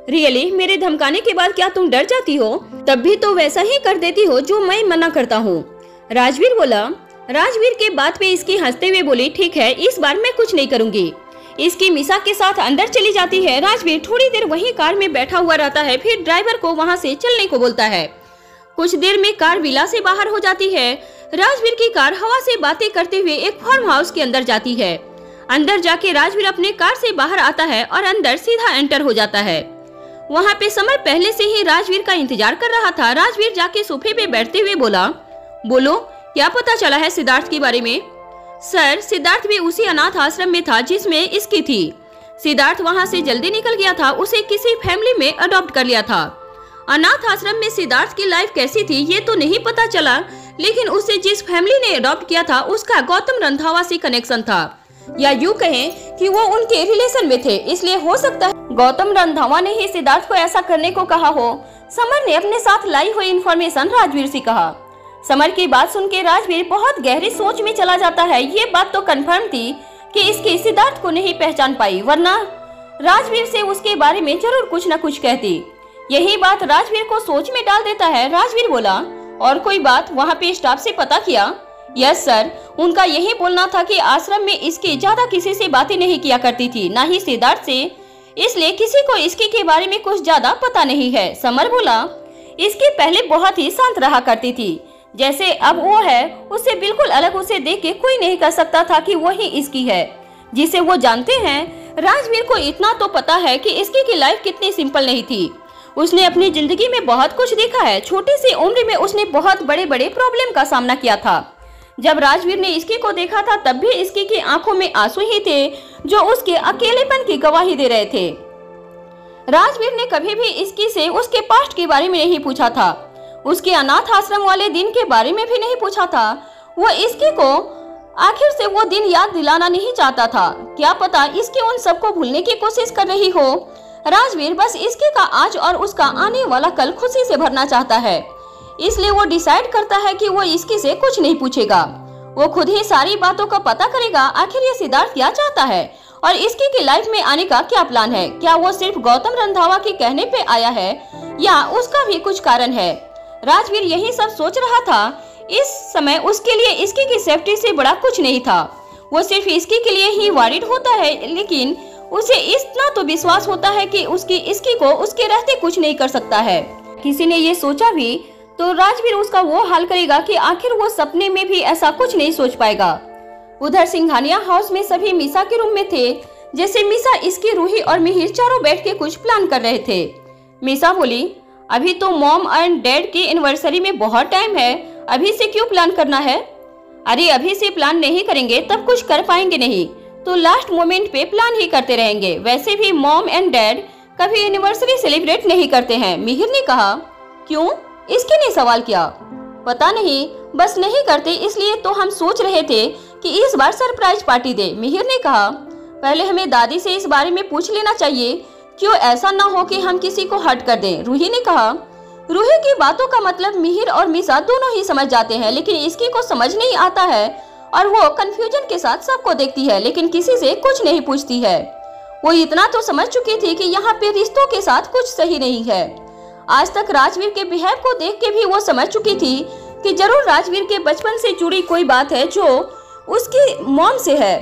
रियली मेरे धमकाने के बाद क्या तुम डर जाती हो? तब भी तो वैसा ही कर देती हो जो मैं मना करता हूँ। राजवीर बोला। राजवीर के बात पे इसकी हंसते हुए बोली, ठीक है, इस बार मैं कुछ नहीं करूंगी। इसकी मीसा के साथ अंदर चली जाती है। राजवीर थोड़ी देर वहीं कार में बैठा हुआ रहता है, फिर ड्राइवर को वहां से चलने को बोलता है। कुछ देर में कार विला से बाहर हो जाती है। राजवीर की कार हवा से बातें करते हुए एक फार्म हाउस के अंदर जाती है। अंदर जाके राजवीर अपने कार से बाहर आता है और अंदर सीधा एंटर हो जाता है। वहाँ पे समर पहले से ही राजवीर का इंतजार कर रहा था। राजवीर जाके सोफे पे बैठते हुए बोला, बोलो क्या पता चला है सिद्धार्थ के बारे में? सर, सिद्धार्थ भी उसी अनाथ आश्रम में था जिसमें इसकी थी। सिद्धार्थ वहाँ से जल्दी निकल गया था, उसे किसी फैमिली में अडॉप्ट कर लिया था। अनाथ आश्रम में सिद्धार्थ की लाइफ कैसी थी ये तो नहीं पता चला, लेकिन उसे जिस फैमिली ने अडॉप्ट किया था उसका गौतम रंधावा से कनेक्शन था, या यूँ कहें कि वो उनके रिलेशन में थे। इसलिए हो सकता है गौतम रंधावा ने ही सिद्धार्थ को ऐसा करने को कहा हो। समर ने अपने साथ लाई हुई इन्फॉर्मेशन राजवीर से कहा। समर की बात सुन के राजवीर बहुत गहरी सोच में चला जाता है। ये बात तो कंफर्म थी कि इसकी सिद्धार्थ को नहीं पहचान पाई, वरना राजवीर से उसके बारे में जरूर कुछ न कुछ कहती। यही बात राजवीर को सोच में डाल देता है। राजवीर बोला, और कोई बात वहाँ पे स्टाफ से पता किया? यस सर, उनका यही बोलना था कि आश्रम में इसकी ज्यादा किसी से बातें नहीं किया करती थी, ना ही सिद्धार्थ से, इसलिए किसी को इसकी के बारे में कुछ ज्यादा पता नहीं है। समर बोला, इसकी पहले बहुत ही शांत रहा करती थी, जैसे अब वो है उससे बिल्कुल अलग। उसे देख के कोई नहीं कह सकता था कि वही इसकी है जिसे वो जानते हैं। राजवीर को इतना तो पता है कि इसकी की लाइफ कितनी सिंपल नहीं थी। उसने अपनी जिंदगी में बहुत कुछ देखा है। छोटी सी उम्र में उसने बहुत बड़े बड़े प्रॉब्लम का सामना किया था। जब राजवीर ने इसकी को देखा था तब भी इसकी की आंखों में आंसू ही थे जो उसके अकेलेपन की गवाही दे रहे थे। राजवीर ने कभी भी इसकी से उसके पास्ट के बारे में नहीं पूछा था, उसके अनाथ आश्रम वाले दिन के बारे में भी नहीं पूछा था। वो इसकी को आखिर से वो दिन याद दिलाना नहीं चाहता था। क्या पता इसकी उन सबको भूलने की कोशिश कर रही हो। राजवीर बस इसके का आज और उसका आने वाला कल खुशी से भरना चाहता है, इसलिए वो डिसाइड करता है कि वो इसकी से कुछ नहीं पूछेगा। वो खुद ही सारी बातों का पता करेगा। आखिर ये सिद्धार्थ क्या चाहता है और इसकी की लाइफ में आने का क्या प्लान है? क्या वो सिर्फ गौतम रंधावा के कहने पे आया है या उसका भी कुछ कारण है? राजवीर यही सब सोच रहा था। इस समय उसके लिए इसकी की सेफ्टी से बड़ा कुछ नहीं था। वो सिर्फ इसकी के लिए ही वरीड होता है, लेकिन उसे इतना तो विश्वास होता है कि इसकी को उसके रहते कुछ नहीं कर सकता है। किसी ने ये सोचा भी तो राजवीर उसका वो हाल करेगा कि आखिर वो सपने में भी ऐसा कुछ नहीं सोच पाएगा। उधर सिंघानिया हाउस में सभी मीसा के रूम में थे। जैसे मीसा, इसकी, रूही और मिहिर चारों बैठ के कुछ प्लान कर रहे थे। मीसा बोली, अभी तो मॉम एंड डैड की एनिवर्सरी में बहुत टाइम है, अभी से क्यों प्लान करना है? अरे अभी से प्लान नहीं करेंगे तब कुछ कर पाएंगे नहीं, तो लास्ट मोमेंट पे प्लान ही करते रहेंगे। वैसे भी मॉम एंड डैड कभी एनिवर्सरी सेलिब्रेट नहीं करते हैं। मिहिर ने कहा। क्यों? इसके ने सवाल किया। पता नहीं, बस नहीं करते, इसलिए तो हम सोच रहे थे कि इस बार सरप्राइज पार्टी दे। मिहिर ने कहा। पहले हमें दादी से इस बारे में पूछ लेना चाहिए, क्यों ऐसा ना हो कि हम किसी को हर्ट कर दें। रूही ने कहा। रूही की बातों का मतलब मिहिर और मिसा दोनों ही समझ जाते हैं, लेकिन इसकी को समझ नहीं आता है और वो कंफ्यूजन के साथ सबको देखती है, लेकिन किसी से कुछ नहीं पूछती है। वो इतना तो समझ चुकी थी कि यहाँ पे रिश्तों के साथ कुछ सही नहीं है। आज तक राजवीर के बिहेव को देख के भी वो समझ चुकी थी कि जरूर राजवीर के बचपन से जुड़ी कोई बात है जो उसकी मॉम से है।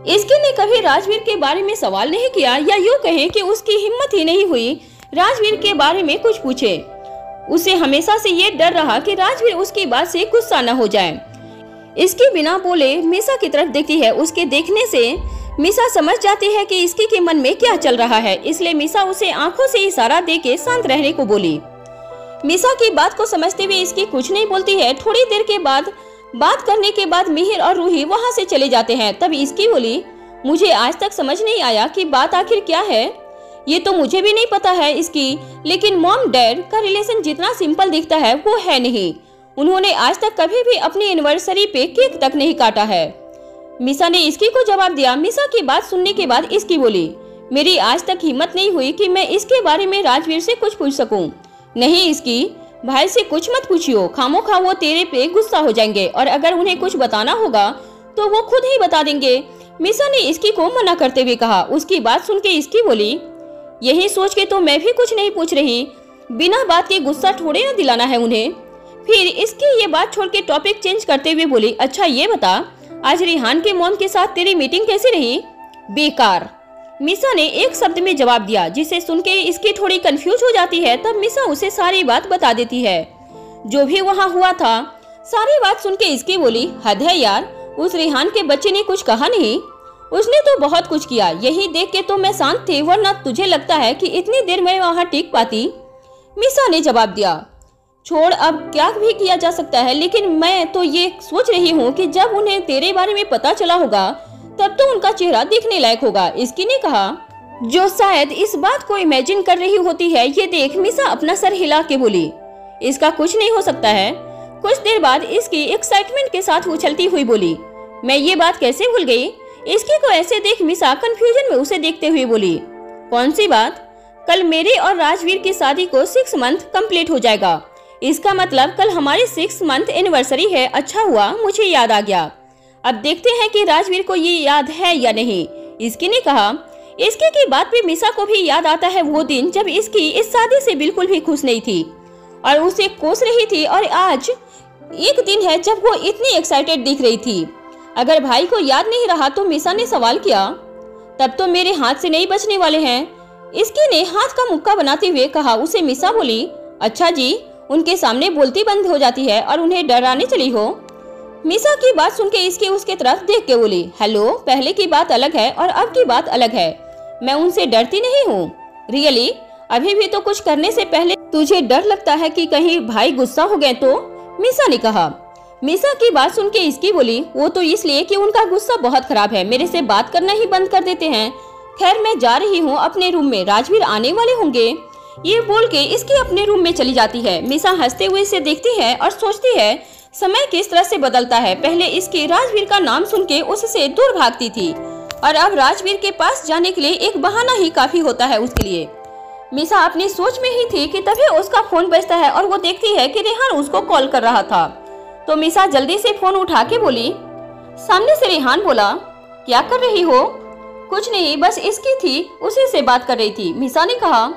इसके ने कभी राजवीर के बारे में सवाल नहीं किया, या यूँ कहें कि उसकी हिम्मत ही नहीं हुई राजवीर के बारे में कुछ पूछे। उसे हमेशा से ये डर रहा कि राजवीर उसकी बात से गुस्सा न हो जाए। इसके बिना बोले मिसा की तरफ देखती है। उसके देखने से मिसा समझ जाती है कि इसकी के मन में क्या चल रहा है, इसलिए मिसा उसे आंखों से इशारा देके शांत रहने को बोली। मिसा की बात को समझते हुए इसकी कुछ नहीं बोलती है। थोड़ी देर के बाद बात करने के बाद मिहिर और रूही वहां से चले जाते हैं। तब इसकी बोली, मुझे आज तक समझ नहीं आया कि बात आखिर क्या है। ये तो मुझे भी नहीं पता है इसकी, लेकिन मॉम डैड का रिलेशन जितना सिंपल दिखता है वो है नहीं। उन्होंने आज तक कभी भी अपनी एनिवर्सरी पे केक तक नहीं काटा है। मिसा ने इसकी को जवाब दिया। मिसा की बात सुनने के बाद इसकी बोली, मेरी आज तक हिम्मत नहीं हुई कि मैं इसके बारे में राजवीर से कुछ पूछ सकूं। नहीं इसकी, भाई से कुछ मत पूछियो, खामोखा वो तेरे पे गुस्सा हो जाएंगे और अगर उन्हें कुछ बताना होगा तो वो खुद ही बता देंगे। मिसा ने इसकी को मना करते हुए कहा। उसकी बात सुन के इसकी बोली, यही सोच के तो मैं भी कुछ नहीं पूछ रही, बिना बात के गुस्सा थोड़े ना दिलाना है उन्हें। फिर इसकी ये बात छोड़ के टॉपिक चेंज करते हुए बोली, अच्छा ये बता, आज रिहान के मॉम के साथ तेरी मीटिंग कैसी रही? बेकार, मिसा ने एक शब्द में जवाब दिया, जिसे सुन के इसकी थोड़ी कंफ्यूज हो जाती है। तब मिसा उसे सारी बात बता देती है, जो भी वहाँ हुआ था। सारी बात सुन के इसकी बोली, हद है यार, उस रिहान के बच्चे ने कुछ कहा नहीं? उसने तो बहुत कुछ किया, यही देख के तो मैं शांत थी, वरना तुझे लगता है कि इतनी देर में वहाँ टिक पाती? मिसा ने जवाब दिया, छोड़ अब क्या भी किया जा सकता है, लेकिन मैं तो ये सोच रही हूँ कि जब उन्हें तेरे बारे में पता चला होगा तब तो उनका चेहरा देखने लायक होगा। इसकी ने कहा, जो शायद इस बात को इमेजिन कर रही होती है। ये देख मिसा अपना सर हिला के बोली, इसका कुछ नहीं हो सकता है। कुछ देर बाद इसकी एक्साइटमेंट के साथ उछलती हुई बोली, मैं ये बात कैसे भूल गई? इसकी को ऐसे देख मिसा कंफ्यूजन में उसे देखते हुए बोली, कौन सी बात? कल मेरे और राजवीर की शादी को 6 मंथ कंप्लीट हो जाएगा। इसका मतलब कल हमारी 6 मंथ एनिवर्सरी है। अच्छा हुआ मुझे याद आ गया। अब देखते हैं कि राजवीर को ये याद है या नहीं। इसकी ने कहा। इसकी की बात पे मिसा को भी याद आता है वो दिन जब इसकी इस शादी से बिल्कुल भी खुश नहीं थी और उसे कोस रही थी, और आज एक दिन है जब वो इतनी एक्साइटेड दिख रही थी। अगर भाई को याद नहीं रहा तो मिसा ने सवाल किया, तब तो मेरे हाथ से नहीं बचने वाले हैं। इसकी ने हाथ का मुक्का बनाते हुए कहा। उसे मिसा बोली, अच्छा जी, उनके सामने बोलती बंद हो जाती है और उन्हें डराने चली हो? मिसा की बात सुन के इसकी उसके तरफ देख के बोली, हेलो, पहले की बात अलग है और अब की बात अलग है। मैं उनसे डरती नहीं हूँ। रियली? अभी भी तो कुछ करने से पहले तुझे डर लगता है कि कहीं भाई गुस्सा हो गए तो? मिसा ने कहा। मिसा की बात सुन के इसकी बोली, वो तो इसलिए कि उनका गुस्सा बहुत खराब है, मेरे से बात करना ही बंद कर देते हैं। खैर मैं जा रही हूँ अपने रूम में, राजवीर आने वाले होंगे। ये बोल के इसकी अपने रूम में चली जाती है। मिसा हंसते हुए इसे देखती है और सोचती है समय किस तरह से बदलता है। पहले इसकी राजवीर का नाम सुन के उससे दूर भागती थी और अब राजवीर के पास जाने के लिए एक बहाना ही काफी होता है उसके लिए। मिसा अपनी सोच में ही थी कि तभी उसका फोन बजता है और वो देखती है कि रेहान उसको कॉल कर रहा था। तो मिसा जल्दी से फोन उठा के बोली। सामने से रेहान बोला, क्या कर रही हो? कुछ नहीं, बस इसकी थी, उसी से बात कर रही थी। मिसा ने कहा,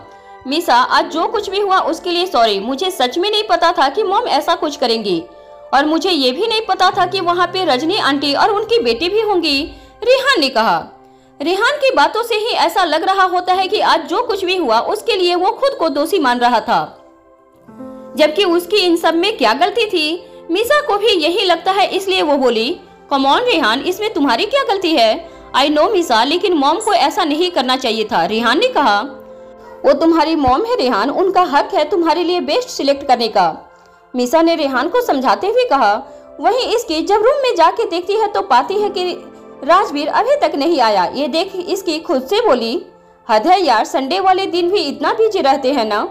मिसा आज जो कुछ भी हुआ उसके लिए सॉरी। मुझे सच में नहीं पता था कि मॉम ऐसा कुछ करेंगी और मुझे ये भी नहीं पता था कि वहाँ पे रजनी आंटी और उनकी बेटी भी होंगी, रेहान ने कहा। रेहान की बातों से ही ऐसा लग रहा होता है कि आज जो कुछ भी हुआ उसके लिए वो खुद को दोषी मान रहा था, जबकि उसकी इन सब में क्या गलती थी? मिसा को भी यही लगता है, इसलिए वो बोली, कम ऑन रेहान, इसमें तुम्हारी क्या गलती है? आई नो मिसा, लेकिन मॉम को ऐसा नहीं करना चाहिए था, रेहान ने कहा। वो तुम्हारी मॉम है रेहान, उनका हक है तुम्हारे लिए बेस्ट सिलेक्ट करने का, मिसा ने रेहान को समझाते हुए कहा। वहीं इसकी जब रूम में जाके देखती है तो पाती है कि राजवीर अभी तक नहीं आया। ये देख इसकी खुद से बोली, हद है यार, संडे वाले दिन भी इतना बिजी रहते हैं ना।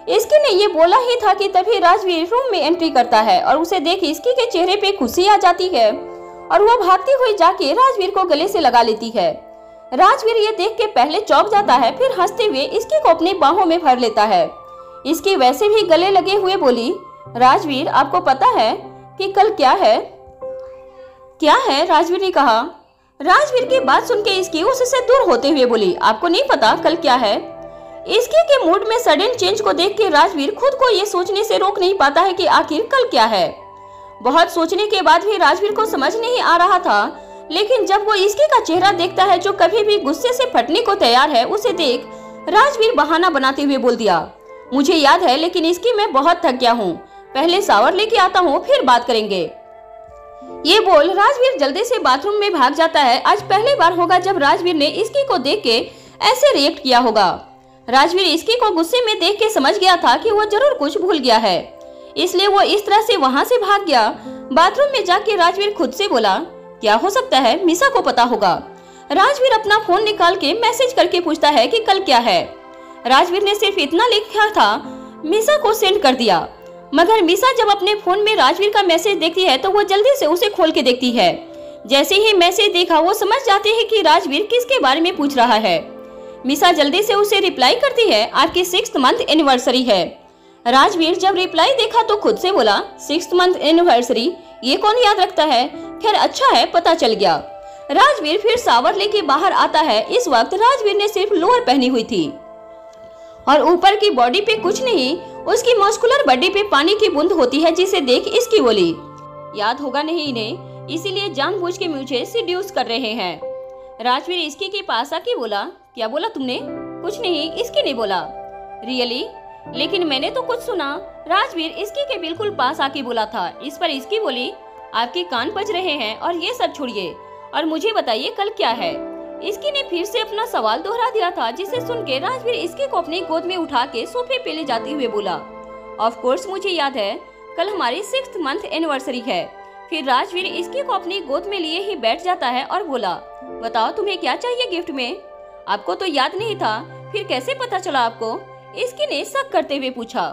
इसकी ने ये बोला ही था कि तभी राजवीर रूम में एंट्री करता है और उसे देख इसकी के चेहरे पे खुशी आ जाती है और वो भागती हुई जाके राजवीर को गले से लगा लेती है। राजवीर ये देख के पहले चौंक जाता है, फिर हंसते हुए इसकी को अपनी बाहों में भर लेता है। इसकी वैसे भी गले लगे हुए बोली, राजवीर आपको पता है कि कल क्या है? क्या है? राजवीर ने कहा। राजवीर की बात सुन के इसकी उससे दूर होते हुए बोली, आपको नहीं पता कल क्या है? इसकी के मूड में सडन चेंज को देख के राजवीर खुद को ये सोचने से रोक नहीं पाता है कि आखिर कल क्या है। बहुत सोचने के बाद भी राजवीर को समझ नहीं आ रहा था, लेकिन जब वो इसकी का चेहरा देखता है जो कभी भी गुस्से से फटने को तैयार है, उसे देख राजवीर बहाना बनाते हुए बोल दिया, मुझे याद है लेकिन इसकी मैं बहुत थक गया हूँ, पहले शावर लेके आता हूँ फिर बात करेंगे। ये बोल राजवीर जल्दी से बाथरूम में भाग जाता है। आज पहली बार होगा जब राजवीर ने इसकी को देख के ऐसे रिएक्ट किया होगा। राजवीर इसकी को गुस्से में देख के समझ गया था कि वो जरूर कुछ भूल गया है, इसलिए वो इस तरह से वहाँ से भाग गया। बाथरूम में जाके राजवीर खुद से बोला, क्या हो सकता है, मिसा को पता होगा। राजवीर अपना फोन निकाल के मैसेज करके पूछता है कि कल क्या है। राजवीर ने सिर्फ इतना लिखा था, मिसा को सेंड कर दिया। मगर मिसा जब अपने फोन में राजवीर का मैसेज देखती है तो वो जल्दी से उसे खोल के देखती है। जैसे ही मैसेज देखा वो समझ जाती है कि राजवीर किसके बारे में पूछ रहा है। मिसा जल्दी से उसे रिप्लाई करती है, आपकी 6th मंथ एनिवर्सरी है। राजवीर जब रिप्लाई देखा तो खुद से बोला, 6th मंथ एनिवर्सरी, ये कौन याद रखता है? खैर अच्छा है, पता चल गया। राजवीर फिर शावर लेके बाहर आता है। इस वक्त राजवीर ने सिर्फ लोअर पहनी हुई थी और ऊपर की बॉडी पे कुछ नहीं, उसकी मस्कुलर बॉडी पे पानी की बूंद होती है, जिसे देख इसकी बोली, याद होगा नहीं इन्हें, इसीलिए जानबूझ के मुझे सीड्यूस कर रहे हैं। राजवीर इसकी के पास आके बोला, क्या बोला तुमने? कुछ नहीं, इसकी ने बोला। रियली? लेकिन मैंने तो कुछ सुना। राजवीर इसकी के बिल्कुल पास आके बोला था। इस पर इसकी बोली, आपके कान बज रहे हैं और ये सब छोड़िए और मुझे बताइए कल क्या है। इसकी ने फिर से अपना सवाल दोहरा दिया था, जिसे सुन के राजवीर इसकी को अपनी गोद में उठा के सोफे पे ले जाते हुए बोला, ऑफ कोर्स मुझे याद है, कल हमारी 6th मंथ एनिवर्सरी है। फिर राजवीर इसकी को अपनी गोद में लिए ही बैठ जाता है और बोला, बताओ तुम्हें क्या चाहिए गिफ्ट में? आपको तो याद नहीं था, फिर कैसे पता चला आपको? इसकी ने शक करते हुए पूछा।